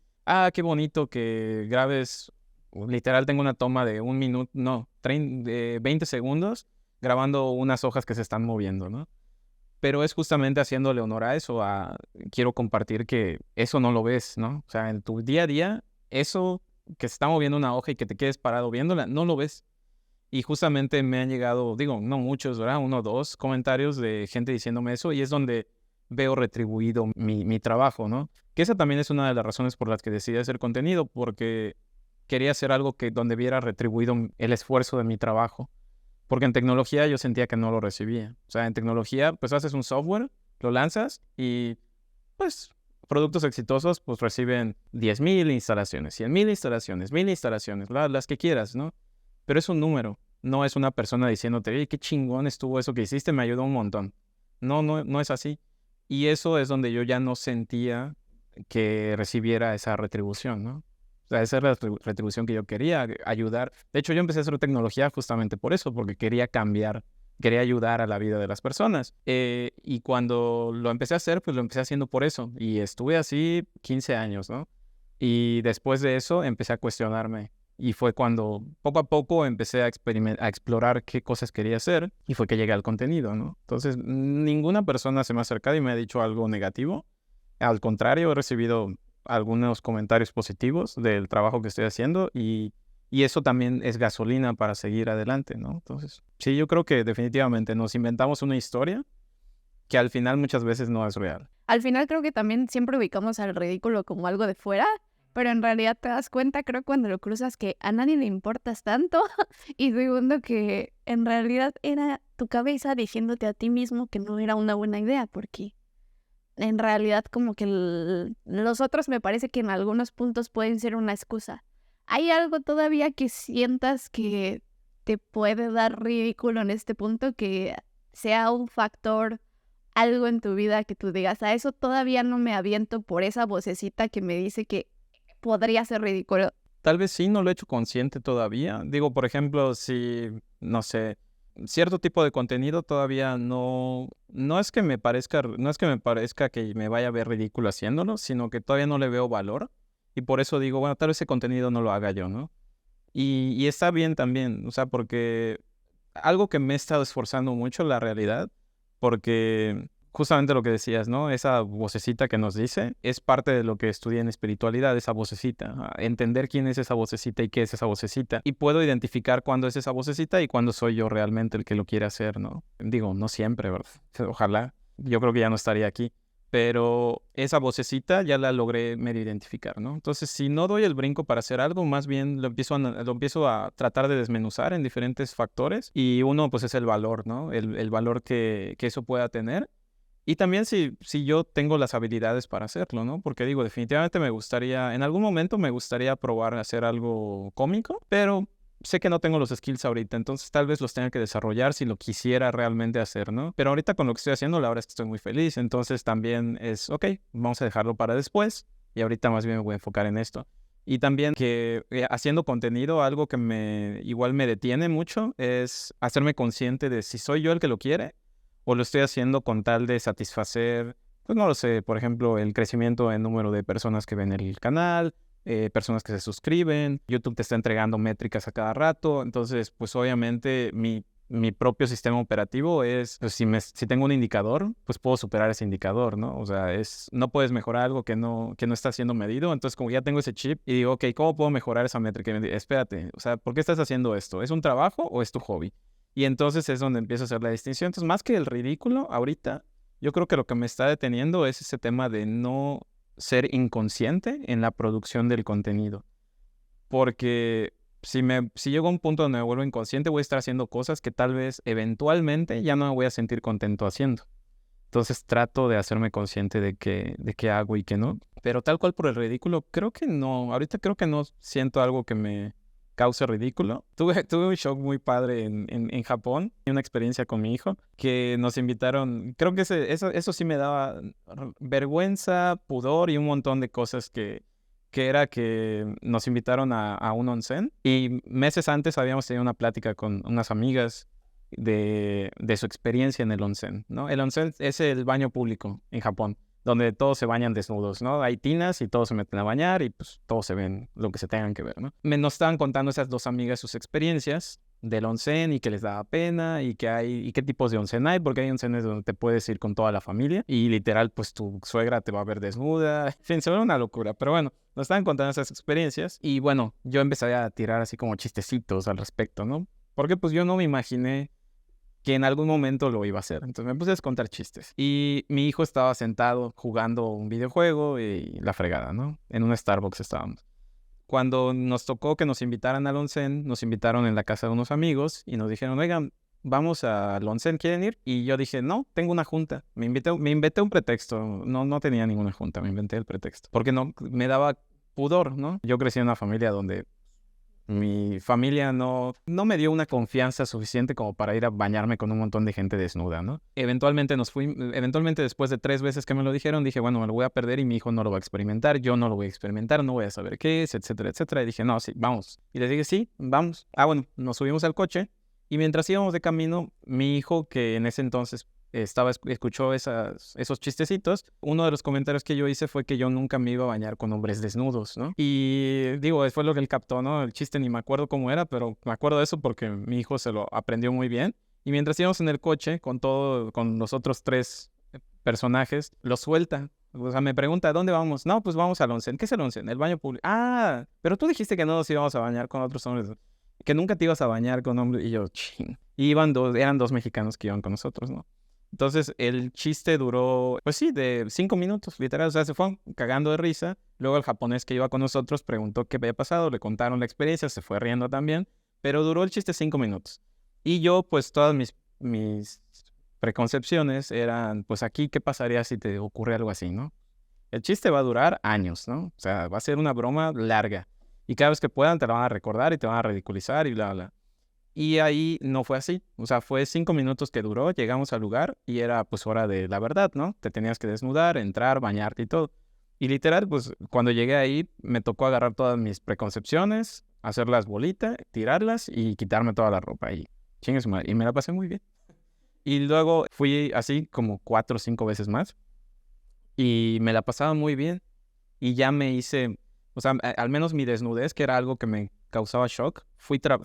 Speaker 1: qué bonito que grabes, literal tengo una toma de 1 minuto, no, de 20 segundos, grabando unas hojas que se están moviendo, ¿no? Pero es justamente haciéndole honor a eso, quiero compartir que eso no lo ves, ¿no? O sea, en tu día a día, eso que se está moviendo una hoja y que te quedes parado viéndola, no lo ves. Y justamente me han llegado, digo, no muchos, ¿verdad? 1 o 2 comentarios de gente diciéndome eso y es donde veo retribuido mi trabajo, ¿no? Que esa también es una de las razones por las que decidí hacer contenido, porque quería hacer algo donde viera retribuido el esfuerzo de mi trabajo. Porque en tecnología yo sentía que no lo recibía. O sea, en tecnología, pues haces un software, lo lanzas y, pues, productos exitosos, pues reciben 10,000 instalaciones, 100,000 instalaciones, 1,000 instalaciones, las que quieras, ¿no? Pero es un número, no es una persona diciéndote, oye, qué chingón estuvo eso que hiciste, me ayudó un montón. No es así. Y eso es donde yo ya no sentía que recibiera esa retribución, ¿no? O sea, esa es la retribución que yo quería, ayudar. De hecho, yo empecé a hacer tecnología justamente por eso, porque quería cambiar, quería ayudar a la vida de las personas. Y cuando lo empecé a hacer, pues lo empecé haciendo por eso. Y estuve así 15 años, ¿no? Y después de eso empecé a cuestionarme Y fue cuando poco a poco empecé a explorar qué cosas quería hacer y fue que llegué al contenido, ¿no? Entonces, ninguna persona se me ha acercado y me ha dicho algo negativo. Al contrario, he recibido algunos comentarios positivos del trabajo que estoy haciendo y eso también es gasolina para seguir adelante, ¿no? Entonces, sí, yo creo que definitivamente nos inventamos una historia que al final muchas veces no es real.
Speaker 2: Al final creo que también siempre ubicamos al ridículo como algo de fuera, pero en realidad te das cuenta, creo, cuando lo cruzas que a nadie le importas tanto y segundo que en realidad era tu cabeza diciéndote a ti mismo que no era una buena idea, porque en realidad como que los otros me parece que en algunos puntos pueden ser una excusa. ¿Hay algo todavía que sientas que te puede dar ridículo en este punto, que sea un factor, algo en tu vida que tú digas, a eso todavía no me aviento por esa vocecita que me dice que podría ser ridículo?
Speaker 1: Tal vez sí, no lo he hecho consciente todavía. Digo, por ejemplo, si, no sé, cierto tipo de contenido todavía no es que me parezca, no es que me parezca que me vaya a ver ridículo haciéndolo, sino que todavía no le veo valor. Y por eso digo, bueno, tal vez ese contenido no lo haga yo, ¿no? Y está bien también, o sea, porque algo que me he estado esforzando mucho, la realidad, porque justamente lo que decías, ¿no? Esa vocecita que nos dice es parte de lo que estudié en espiritualidad, esa vocecita. Entender quién es esa vocecita y qué es esa vocecita. Y puedo identificar cuándo es esa vocecita y cuándo soy yo realmente el que lo quiere hacer, ¿no? Digo, no siempre, ¿verdad? Ojalá. Yo creo que ya no estaría aquí. Pero esa vocecita ya la logré medio identificar, ¿no? Entonces, si no doy el brinco para hacer algo, más bien lo empiezo a tratar de desmenuzar en diferentes factores. Y uno, pues, es el valor, ¿no? El valor que eso pueda tener. Y también si yo tengo las habilidades para hacerlo, ¿no? Porque digo, definitivamente en algún momento me gustaría probar a hacer algo cómico, pero sé que no tengo los skills ahorita, entonces tal vez los tenga que desarrollar si lo quisiera realmente hacer, ¿no? Pero ahorita con lo que estoy haciendo, la verdad es que estoy muy feliz, entonces también es, ok, vamos a dejarlo para después y ahorita más bien me voy a enfocar en esto. Y también que haciendo contenido, algo que igual me detiene mucho es hacerme consciente de si soy yo el que lo quiere o lo estoy haciendo con tal de satisfacer, pues no lo sé, por ejemplo, el crecimiento en número de personas que ven el canal, personas que se suscriben, YouTube te está entregando métricas a cada rato, entonces pues obviamente mi propio sistema operativo es, pues si tengo un indicador, pues puedo superar ese indicador, ¿no? O sea, no puedes mejorar algo que no está siendo medido, entonces como ya tengo ese chip y digo, ok, ¿cómo puedo mejorar esa métrica? Y me dice, espérate, o sea, ¿por qué estás haciendo esto? ¿Es un trabajo o es tu hobby? Y entonces es donde empiezo a hacer la distinción. Entonces, más que el ridículo, ahorita, yo creo que lo que me está deteniendo es ese tema de no ser inconsciente en la producción del contenido. Porque si llego a un punto donde me vuelvo inconsciente, voy a estar haciendo cosas que tal vez eventualmente ya no me voy a sentir contento haciendo. Entonces trato de hacerme consciente de qué hago y qué no. Pero tal cual por el ridículo, creo que no. Ahorita creo que no siento algo que me cause ridículo. Tuve un show muy padre en Japón, una experiencia con mi hijo, que nos invitaron, creo que eso sí me daba vergüenza, pudor y un montón de cosas que era que nos invitaron a un onsen y meses antes habíamos tenido una plática con unas amigas de su experiencia en el onsen, ¿no? El onsen es el baño público en Japón, donde todos se bañan desnudos, ¿no? Hay tinas y todos se meten a bañar y pues todos se ven lo que se tengan que ver, ¿no? Nos estaban contando esas dos amigas sus experiencias del onsen y que les daba pena y qué tipos de onsen hay, porque hay onsenes donde te puedes ir con toda la familia y literal pues tu suegra te va a ver desnuda, en fin, se ve una locura, pero bueno, nos estaban contando esas experiencias y bueno, yo empecé a tirar así como chistecitos al respecto, ¿no? Porque pues yo no me imaginé que en algún momento lo iba a hacer. Entonces me puse a contar chistes. Y mi hijo estaba sentado jugando un videojuego y la fregada, ¿no? En un Starbucks estábamos. Cuando nos tocó que nos invitaran al onsen, nos invitaron en la casa de unos amigos y nos dijeron, oigan, vamos al onsen, ¿quieren ir? Y yo dije, no, tengo una junta. Me inventé un pretexto. No tenía ninguna junta, me inventé el pretexto. Porque no, me daba pudor, ¿no? Yo crecí en una familia donde mi familia no me dio una confianza suficiente como para ir a bañarme con un montón de gente desnuda, ¿no? Eventualmente después de 3 veces que me lo dijeron, dije, bueno, me lo voy a perder y mi hijo no lo va a experimentar, yo no lo voy a experimentar, no voy a saber qué es, etcétera, etcétera. Y dije, no, sí, vamos. Y les dije, sí, vamos. Bueno, nos subimos al coche y mientras íbamos de camino, mi hijo, que en ese entonces escuchó esos chistecitos, uno de los comentarios que yo hice fue que yo nunca me iba a bañar con hombres desnudos, ¿no? Y digo, fue lo que él captó, ¿no? El chiste ni me acuerdo cómo era, pero me acuerdo de eso porque mi hijo se lo aprendió muy bien. Y mientras íbamos en el coche con los otros 3 personajes, lo suelta. O sea, me pregunta, ¿dónde vamos? No, pues vamos al onsen. ¿Qué es el onsen? El baño público. Ah, pero tú dijiste que no nos íbamos a bañar con otros hombres, que nunca te ibas a bañar con hombres. Y yo, ching. Y eran 2 mexicanos que iban con nosotros, ¿no? Entonces, el chiste duró, pues sí, de 5 minutos, literal. O sea, se fue cagando de risa. Luego el japonés que iba con nosotros preguntó qué había pasado, le contaron la experiencia, se fue riendo también. Pero duró el chiste 5 minutos. Y yo, pues, todas mis preconcepciones eran, pues, aquí, ¿qué pasaría si te ocurre algo así, no? El chiste va a durar años, ¿no? O sea, va a ser una broma larga. Y cada vez que puedan te la van a recordar y te van a ridiculizar y bla, bla. Y ahí no fue así. O sea, fue 5 minutos que duró, llegamos al lugar y era pues hora de la verdad, ¿no? Te tenías que desnudar, entrar, bañarte y todo. Y literal, pues cuando llegué ahí me tocó agarrar todas mis preconcepciones, hacerlas bolita, tirarlas y quitarme toda la ropa. Y chingue su madre. Y me la pasé muy bien. Y luego fui así como 4 o 5 veces más y me la pasaba muy bien. Y ya me hice, o sea, al menos mi desnudez, que era algo que me causaba shock,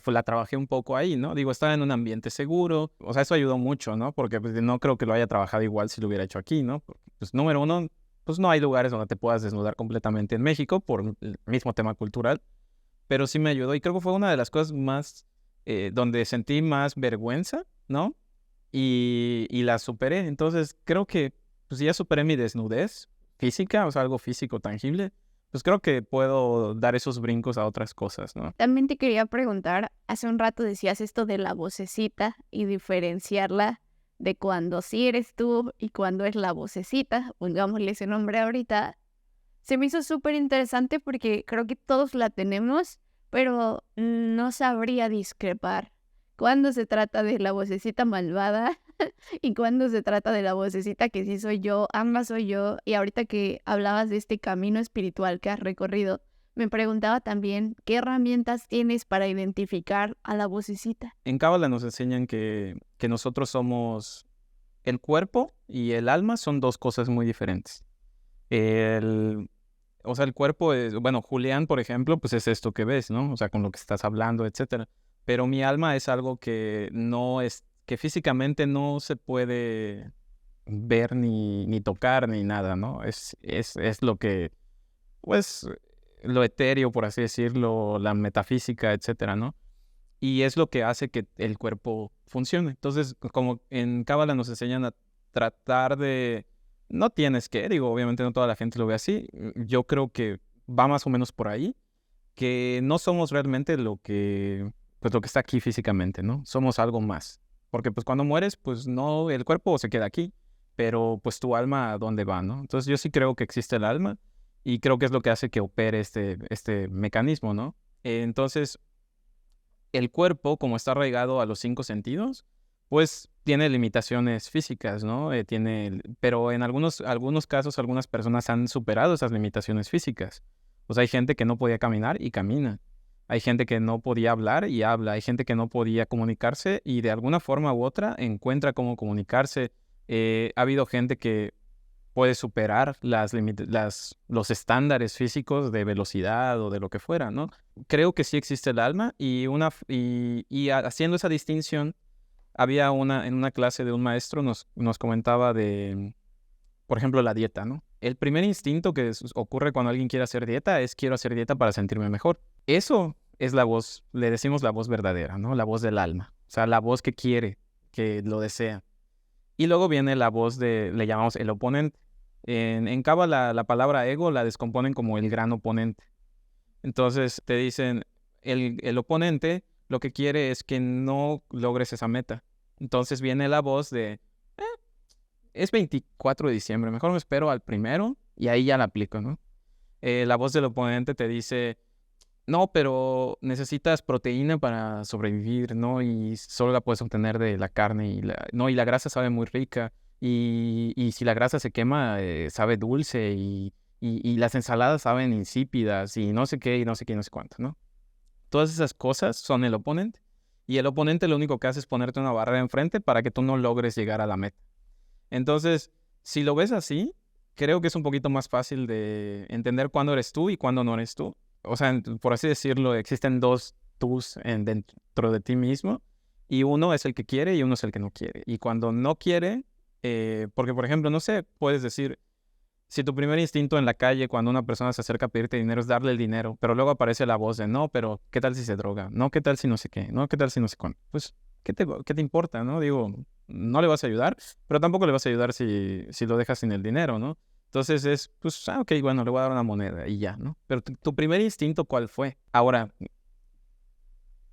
Speaker 1: la trabajé un poco ahí, ¿no? Digo, estaba en un ambiente seguro, o sea, eso ayudó mucho, ¿no? Porque pues, no creo que lo haya trabajado igual si lo hubiera hecho aquí, ¿no? Porque, pues número uno, pues no hay lugares donde te puedas desnudar completamente en México por el mismo tema cultural, pero sí me ayudó y creo que fue una de las cosas más, donde sentí más vergüenza, ¿no? Y la superé, entonces creo que pues ya superé mi desnudez física, o sea, algo físico tangible, pues creo que puedo dar esos brincos a otras cosas, ¿no?
Speaker 2: También te quería preguntar, hace un rato decías esto de la vocecita y diferenciarla de cuando sí eres tú y cuando es la vocecita, pongámosle ese nombre ahorita. Se me hizo súper interesante porque creo que todos la tenemos, pero no sabría discrepar cuando se trata de la vocecita malvada y cuando se trata de la vocecita que sí soy yo, ambas soy yo. Y ahorita que hablabas de este camino espiritual que has recorrido, me preguntaba también qué herramientas tienes para identificar a la vocecita.
Speaker 1: En Cábala nos enseñan que nosotros somos el cuerpo y el alma son 2 cosas muy diferentes. O sea, el cuerpo es, bueno, Julián, por ejemplo, pues es esto que ves, ¿no? O sea, con lo que estás hablando, etcétera. Pero mi alma es algo que no es, que físicamente no se puede ver ni tocar ni nada, ¿no? Es lo que, pues, lo etéreo, por así decirlo, la metafísica, etcétera, ¿no? Y es lo que hace que el cuerpo funcione. Entonces, como en Cábala nos enseñan a tratar de... No tienes que, digo, obviamente no toda la gente lo ve así. Yo creo que va más o menos por ahí, que no somos realmente pues lo que está aquí físicamente, ¿no? Somos algo más. Porque pues cuando mueres, pues no, el cuerpo se queda aquí, pero pues tu alma, ¿a dónde va, no? Entonces yo sí creo que existe el alma y creo que es lo que hace que opere este mecanismo, ¿no? Entonces, el cuerpo, como está arraigado a los 5 sentidos, pues tiene limitaciones físicas, ¿no? Pero en algunos casos, algunas personas han superado esas limitaciones físicas. O sea, hay gente que no podía caminar y camina. Hay gente que no podía hablar y habla. Hay gente que no podía comunicarse y de alguna forma u otra encuentra cómo comunicarse. Ha habido gente que puede superar los estándares físicos de velocidad o de lo que fuera, ¿no? Creo que sí existe el alma y haciendo esa distinción, en una clase de un maestro nos comentaba de, por ejemplo, la dieta, ¿no? El primer instinto que ocurre cuando alguien quiere hacer dieta es quiero hacer dieta para sentirme mejor. Eso es la voz, le decimos la voz verdadera, ¿no? La voz del alma. O sea, la voz que quiere, que lo desea. Y luego viene la voz le llamamos el oponente. En Cábala la palabra ego la descomponen como el gran oponente. Entonces te dicen, el oponente lo que quiere es que no logres esa meta. Entonces viene la voz de, es 24 de diciembre, mejor me espero al primero y ahí ya la aplico, ¿no? La voz del oponente te dice, no, pero necesitas proteína para sobrevivir, ¿no? Y solo la puedes obtener de la carne y la grasa sabe muy rica. Y si la grasa se quema, sabe dulce y las ensaladas saben insípidas y no sé qué y no sé qué y no sé cuánto, ¿no? Todas esas cosas son el oponente. Y el oponente lo único que hace es ponerte una barrera enfrente para que tú no logres llegar a la meta. Entonces, si lo ves así, creo que es un poquito más fácil de entender cuándo eres tú y cuándo no eres tú. O sea, por así decirlo, existen dos tús dentro de ti mismo y uno es el que quiere y uno es el que no quiere. Y cuando no quiere, porque por ejemplo, no sé, puedes decir, si tu primer instinto en la calle cuando una persona se acerca a pedirte dinero es darle el dinero, pero luego aparece la voz de, no, pero ¿qué tal si se droga? No, ¿qué tal si no sé qué? No, ¿qué tal si no sé cuándo? Pues, ¿qué te importa, no? Digo, no le vas a ayudar, pero tampoco le vas a ayudar si lo dejas sin el dinero, ¿no? Entonces es, pues, ok, bueno, le voy a dar una moneda y ya, ¿no? Pero tu primer instinto, ¿cuál fue? Ahora,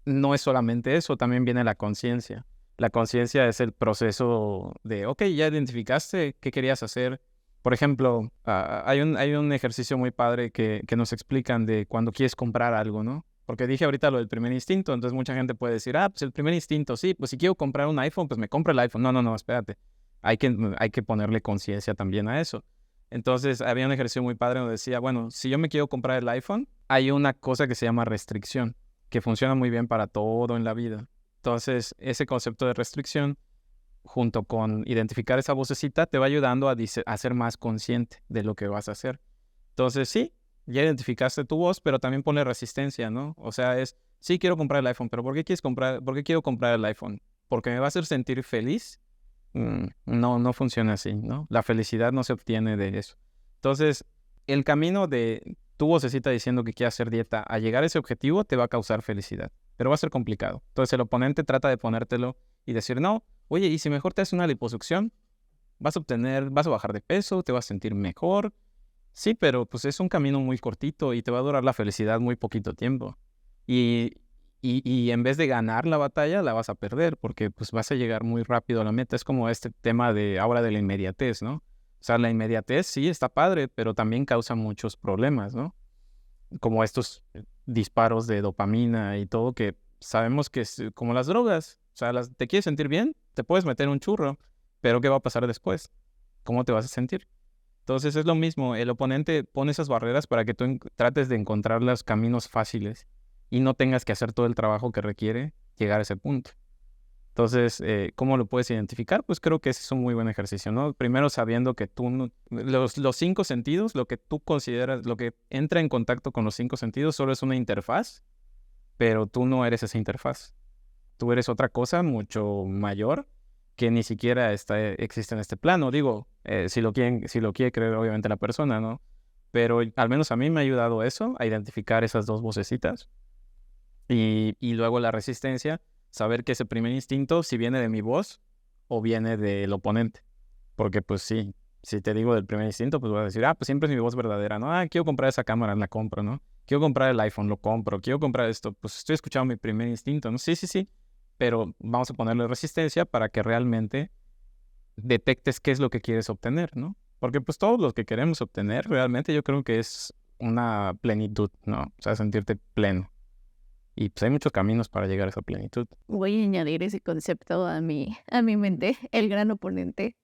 Speaker 1: no es solamente eso, también viene la conciencia. La conciencia es el proceso de, ok, ya identificaste qué querías hacer. Por ejemplo, hay un ejercicio muy padre que nos explican de cuando quieres comprar algo, ¿no? Porque dije ahorita lo del primer instinto, entonces mucha gente puede decir, pues el primer instinto, sí, pues si quiero comprar un iPhone, pues me compro el iPhone. No, no, no, espérate. Hay que ponerle conciencia también a eso. Entonces había un ejercicio muy padre donde decía, bueno, si yo me quiero comprar el iPhone, hay una cosa que se llama restricción, que funciona muy bien para todo en la vida. Entonces, ese concepto de restricción, junto con identificar esa vocecita, te va ayudando a ser más consciente de lo que vas a hacer. Entonces, sí, ya identificaste tu voz, pero también ponle resistencia, ¿no? O sea, sí quiero comprar el iPhone, pero ¿por qué quiero comprar el iPhone? ¿Porque me va a hacer sentir feliz? No, no funciona así, ¿no? La felicidad no se obtiene de eso. Entonces, el camino de tu vocecita diciendo que quiere hacer dieta a llegar a ese objetivo te va a causar felicidad, pero va a ser complicado. Entonces, el oponente trata de ponértelo y decir, no, oye, ¿y si mejor te haces una liposucción? Vas a bajar de peso, te vas a sentir mejor. Sí, pero pues es un camino muy cortito y te va a durar la felicidad muy poquito tiempo. Y, y en vez de ganar la batalla, la vas a perder porque pues vas a llegar muy rápido a la meta. Es como este tema de ahora de la inmediatez, ¿no? O sea, la inmediatez sí está padre, pero también causa muchos problemas, ¿no? Como estos disparos de dopamina y todo que sabemos que es como las drogas. O sea, te quieres sentir bien, te puedes meter un churro, pero ¿qué va a pasar después? ¿Cómo te vas a sentir? Entonces es lo mismo, el oponente pone esas barreras para que tú trates de encontrar los caminos fáciles y no tengas que hacer todo el trabajo que requiere llegar a ese punto. Entonces, ¿cómo lo puedes identificar? Pues creo que ese es un muy buen ejercicio, ¿no? Primero sabiendo que los cinco sentidos, lo que tú consideras, lo que entra en contacto con los cinco sentidos solo es una interfaz, pero tú no eres esa interfaz. Tú eres otra cosa mucho mayor que ni siquiera existe en este plano. Digo, si lo quiere creer obviamente la persona, ¿no? Pero al menos a mí me ha ayudado eso, a identificar esas dos vocecitas. Y luego la resistencia, saber que ese primer instinto, si viene de mi voz o viene del oponente. Porque pues sí, si te digo del primer instinto, pues voy a decir, pues siempre es mi voz verdadera, ¿no? Quiero comprar esa cámara, la compro, ¿no? Quiero comprar el iPhone, lo compro. Quiero comprar esto, pues estoy escuchando mi primer instinto, ¿no? Sí, sí, sí. Pero vamos a ponerle resistencia para que realmente detectes qué es lo que quieres obtener, ¿no? Porque pues todos los que queremos obtener realmente yo creo que es una plenitud, ¿no? O sea, sentirte pleno. Y pues hay muchos caminos para llegar a esa plenitud.
Speaker 2: Voy a añadir ese concepto a mi mente, el gran oponente,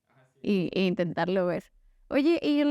Speaker 2: e intentarlo ver. Oye, y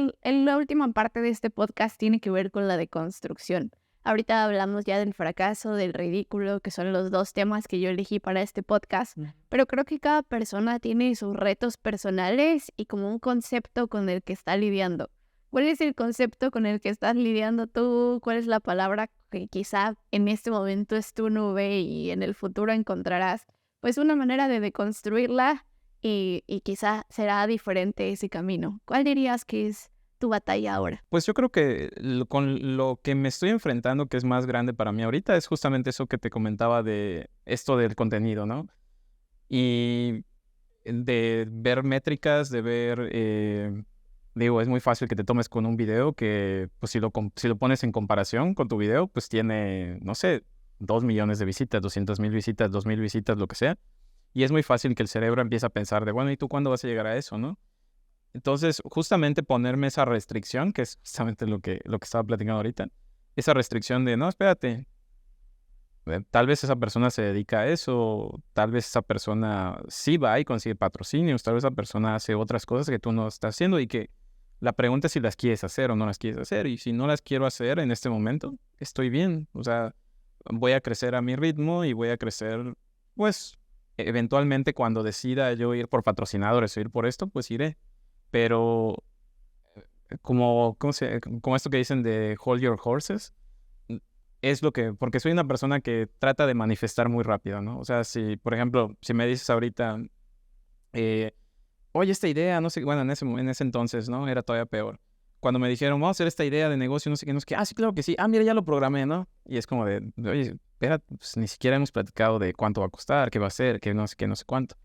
Speaker 2: la última parte de este podcast tiene que ver con la deconstrucción. Ahorita hablamos ya del fracaso, del ridículo, que son los dos temas que yo elegí para este podcast, pero creo que cada persona tiene sus retos personales y como un concepto con el que está lidiando. ¿Cuál es el concepto con el que estás lidiando tú? ¿Cuál es la palabra que quizá en este momento es tu nube y en el futuro encontrarás pues una manera de deconstruirla y quizá será diferente ese camino? ¿Cuál dirías que es tu batalla ahora?
Speaker 1: Pues yo creo que con lo que me estoy enfrentando, que es más grande para mí ahorita, es justamente eso que te comentaba de esto del contenido, ¿no? Y de ver métricas, de ver, digo, es muy fácil que te tomes con un video que, pues si lo pones en comparación con tu video, pues tiene, no sé, 2 millones de visitas, 200,000 visitas, 2,000 visitas, lo que sea. Y es muy fácil que el cerebro empiece a pensar de, bueno, ¿y tú cuándo vas a llegar a eso, no? Entonces, justamente ponerme esa restricción, que es justamente lo que estaba platicando ahorita, esa restricción de, no, espérate, tal vez esa persona se dedica a eso, tal vez esa persona sí va y consigue patrocinios, tal vez esa persona hace otras cosas que tú no estás haciendo y que la pregunta es si las quieres hacer o no las quieres hacer. Y si no las quiero hacer en este momento, estoy bien. O sea, voy a crecer a mi ritmo y voy a crecer, pues, eventualmente cuando decida yo ir por patrocinadores o ir por esto, pues iré. Pero como esto que dicen de hold your horses, es lo que, porque soy una persona que trata de manifestar muy rápido, ¿no? O sea, si, por ejemplo, si me dices ahorita, oye, esta idea, no sé, bueno, en ese entonces, ¿no? Era todavía peor. Cuando me dijeron, vamos a hacer esta idea de negocio, no sé qué, no sé qué, sí, claro que sí, mira, ya lo programé, ¿no? Y es como de, oye, espera, pues ni siquiera hemos platicado de cuánto va a costar, qué va a ser, qué, no sé cuánto.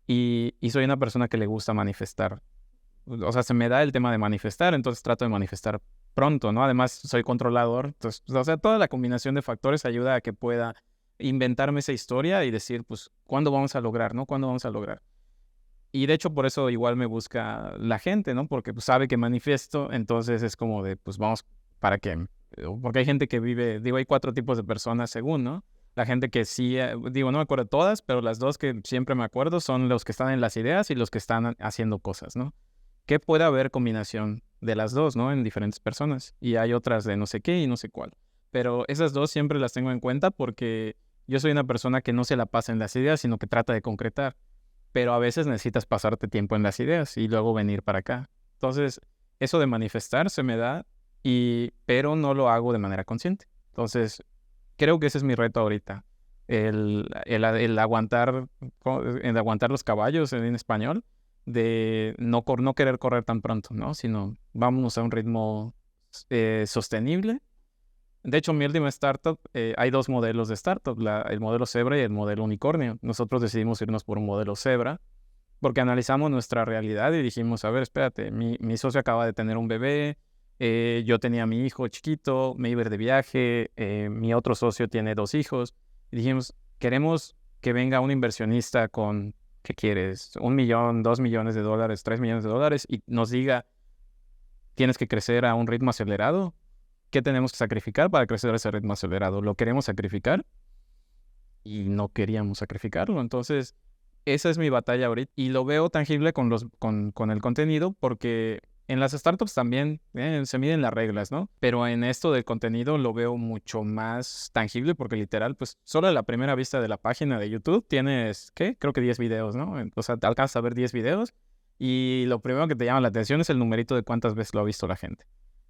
Speaker 1: Y soy una persona que le gusta manifestar. O sea, se me da el tema de manifestar, entonces trato de manifestar pronto, ¿no? Además, soy controlador, entonces, o sea, toda la combinación de factores ayuda a que pueda inventarme esa historia y decir, pues, ¿cuándo vamos a lograr, no? ¿Cuándo vamos a lograr? Y de hecho, por eso igual me busca la gente, ¿no? Porque pues, sabe que manifiesto, entonces es como de, pues, vamos, ¿para qué? Porque hay gente que vive, digo, hay 4 tipos de personas según, ¿no? La gente que sí, digo, no me acuerdo de todas, pero las 2 que siempre me acuerdo son los que están en las ideas y los que están haciendo cosas, ¿no? Que puede haber combinación de las 2, ¿no? En diferentes personas. Y hay otras de no sé qué y no sé cuál. Pero esas 2 siempre las tengo en cuenta porque yo soy una persona que no se la pasa en las ideas, sino que trata de concretar. Pero a veces necesitas pasarte tiempo en las ideas y luego venir para acá. Entonces, eso de manifestar se me da, pero no lo hago de manera consciente. Entonces, creo que ese es mi reto ahorita. El aguantar los caballos en español, de no querer correr tan pronto, ¿no? Sino vámonos a un ritmo sostenible. De hecho, mi última startup, hay 2 modelos de startup, el modelo Zebra y el modelo Unicornio. Nosotros decidimos irnos por un modelo Zebra porque analizamos nuestra realidad y dijimos, a ver, espérate, mi socio acaba de tener un bebé, yo tenía a mi hijo chiquito, me iba a ir de viaje, mi otro socio tiene 2 hijos. Y dijimos, queremos que venga un inversionista con, ¿qué quieres? 1 millón, 2 millones de dólares, 3 millones de dólares y nos diga, tienes que crecer a un ritmo acelerado. ¿Qué tenemos que sacrificar para crecer a ese ritmo acelerado? ¿Lo queremos sacrificar? Y no queríamos sacrificarlo. Entonces, esa es mi batalla ahorita. Y lo veo tangible con el contenido porque en las startups también se miden las reglas, ¿no? Pero en esto del contenido lo veo mucho más tangible porque literal, pues solo a la primera vista de la página de YouTube tienes, ¿qué? Creo que 10 videos, ¿no? O sea, te alcanzas a ver 10 videos y lo primero que te llama la atención es el numerito de cuántas veces lo ha visto la gente.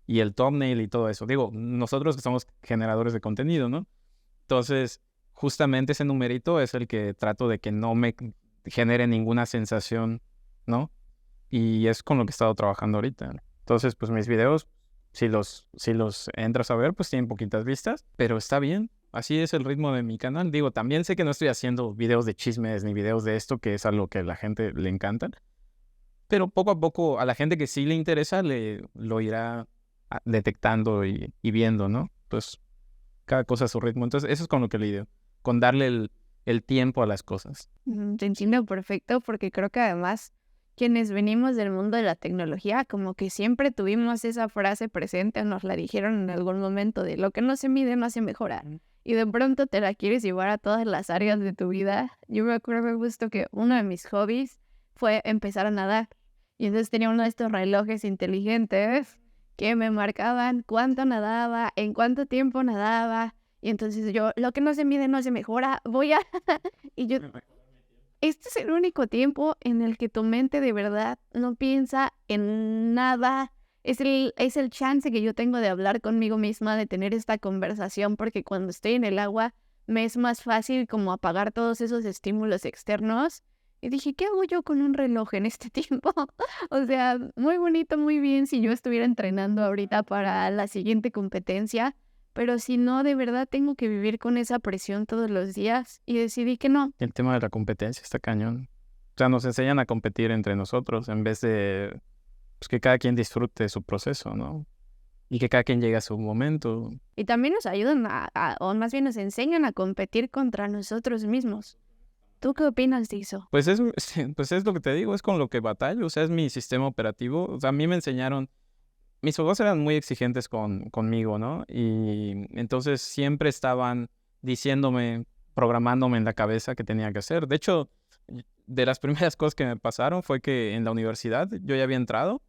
Speaker 1: Y el thumbnail y todo eso. Digo, nosotros que somos generadores de contenido, ¿no? Entonces, justamente ese numerito es el que trato de que no me genere ninguna sensación, ¿no? Y es con lo que he estado trabajando ahorita. Entonces, pues mis videos, si los entras a ver, pues tienen poquitas vistas, pero está bien. Así es el ritmo de mi canal. Digo, también sé que no estoy haciendo videos de chismes ni videos de esto, que es algo que a la gente le encanta. Pero poco a poco, a la gente que sí le interesa, lo irá detectando y viendo, ¿no? Pues cada cosa a su ritmo. Entonces, eso es con lo que lidio, con darle el tiempo a las cosas.
Speaker 2: Te entiendo perfecto porque creo que además quienes venimos del mundo de la tecnología como que siempre tuvimos esa frase presente o nos la dijeron en algún momento de lo que no se mide no se mejora. Y de pronto te la quieres llevar a todas las áreas de tu vida. Yo me acuerdo justo que uno de mis hobbies fue empezar a nadar. Y entonces tenía uno de estos relojes inteligentes que me marcaban cuánto nadaba, en cuánto tiempo nadaba. Y entonces yo, lo que no se mide no se mejora, voy a... Y yo, este es el único tiempo en el que tu mente de verdad no piensa en nada. Es el chance que yo tengo de hablar conmigo misma, de tener esta conversación, porque cuando estoy en el agua me es más fácil como apagar todos esos estímulos externos. Y dije, ¿qué hago yo con un reloj en este tiempo? O sea, muy bonito, muy bien si yo estuviera entrenando ahorita para la siguiente competencia, pero si no, de verdad tengo que vivir con esa presión todos los días y decidí que no.
Speaker 1: El tema de la competencia está cañón. O sea, nos enseñan a competir entre nosotros en vez de pues, que cada quien disfrute su proceso, ¿no? Y que cada quien llegue a su momento.
Speaker 2: Y también nos ayudan o más bien nos enseñan a competir contra nosotros mismos. ¿Tú qué opinas de eso?
Speaker 1: Pues es lo que te digo, es con lo que batallo, o sea, es mi sistema operativo. O sea, a mí me enseñaron, mis papás eran muy exigentes conmigo, ¿no? Y entonces siempre estaban diciéndome, programándome en la cabeza qué tenía que hacer. De hecho, de las primeras cosas que me pasaron fue que en la universidad yo ya había entrado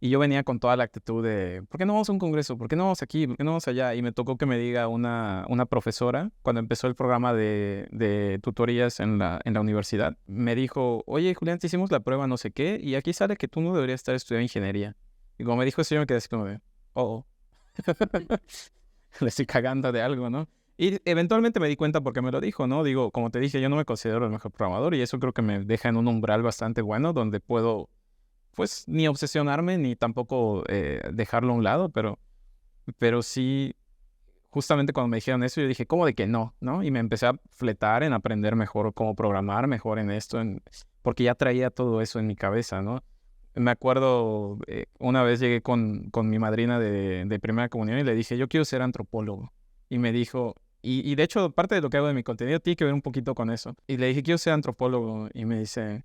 Speaker 1: Y yo venía con toda la actitud de, ¿por qué no vamos a un congreso? ¿Por qué no vamos aquí? ¿Por qué no vamos allá? Y me tocó que me diga una profesora, cuando empezó el programa de tutorías en la universidad, me dijo, oye, Julián, te hicimos la prueba no sé qué, y aquí sale que tú no deberías estar estudiando ingeniería. Y como me dijo eso, yo me quedé así como de, oh, le estoy cagando de algo, ¿no? Y eventualmente me di cuenta porque me lo dijo, ¿no? Digo, como te dije, yo no me considero el mejor programador y eso creo que me deja en un umbral bastante bueno donde puedo, pues, ni obsesionarme ni tampoco dejarlo a un lado, pero sí, justamente cuando me dijeron eso, yo dije, ¿cómo de que no? ¿No? Y me empecé a fletar en aprender mejor cómo programar, mejor en esto, porque ya traía todo eso en mi cabeza, ¿no? Me acuerdo, una vez llegué con mi madrina de primera comunión y le dije, yo quiero ser antropólogo. Y me dijo, y de hecho, parte de lo que hago de mi contenido tiene que ver un poquito con eso. Y le dije, quiero ser antropólogo. Y me dice,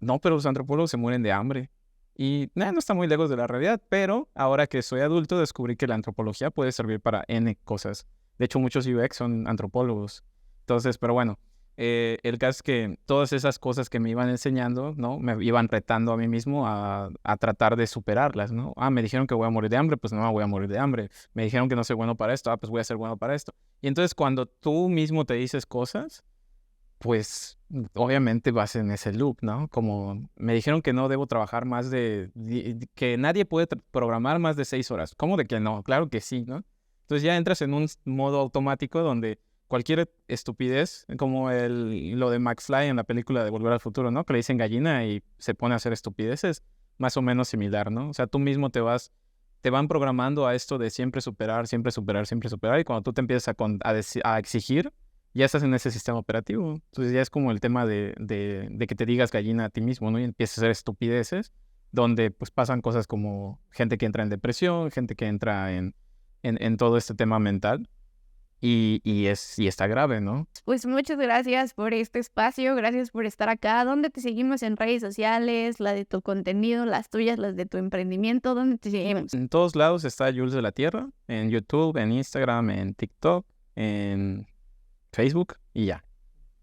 Speaker 1: no, pero los antropólogos se mueren de hambre. Y no está muy lejos de la realidad, pero ahora que soy adulto descubrí que la antropología puede servir para N cosas. De hecho, muchos UX son antropólogos. Entonces, pero bueno, el caso es que todas esas cosas que me iban enseñando, ¿no? Me iban retando a mí mismo a tratar de superarlas, ¿no? Ah, me dijeron que voy a morir de hambre, pues no voy a morir de hambre. Me dijeron que no soy bueno para esto, ah, pues voy a ser bueno para esto. Y entonces cuando tú mismo te dices cosas, pues obviamente vas en ese loop, ¿no? Como me dijeron que no debo trabajar más que nadie puede programar más de 6 horas. ¿Cómo de que no? Claro que sí, ¿no? Entonces ya entras en un modo automático donde cualquier estupidez, como lo de McFly en la película de Volver al Futuro, ¿no? Que le dicen gallina y se pone a hacer estupideces, más o menos similar, ¿no? O sea, tú mismo te van programando a esto de siempre superar, siempre superar, siempre superar, y cuando tú te empiezas a exigir, ya estás en ese sistema operativo. Entonces ya es como el tema de que te digas gallina a ti mismo, ¿no? Y empiezas a hacer estupideces donde pues pasan cosas como gente que entra en depresión, gente que entra en todo este tema mental y está grave, ¿no?
Speaker 2: Pues muchas gracias por este espacio, gracias por estar acá. ¿Dónde te seguimos en redes sociales? La de tu contenido, las tuyas, las de tu emprendimiento, ¿dónde te seguimos?
Speaker 1: En todos lados está Jules de la Tierra, en YouTube, en Instagram, en TikTok, en Facebook y ya.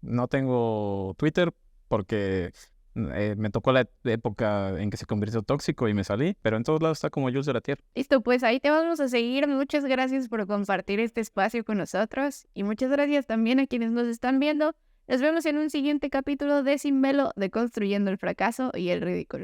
Speaker 1: No tengo Twitter porque me tocó la época en que se convirtió tóxico y me salí, pero en todos lados está como Jules de la Tierra.
Speaker 2: Listo, pues ahí te vamos a seguir. Muchas gracias por compartir este espacio con nosotros y muchas gracias también a quienes nos están viendo. Nos vemos en un siguiente capítulo de Sin Velo de Construyendo el Fracaso y el Ridículo.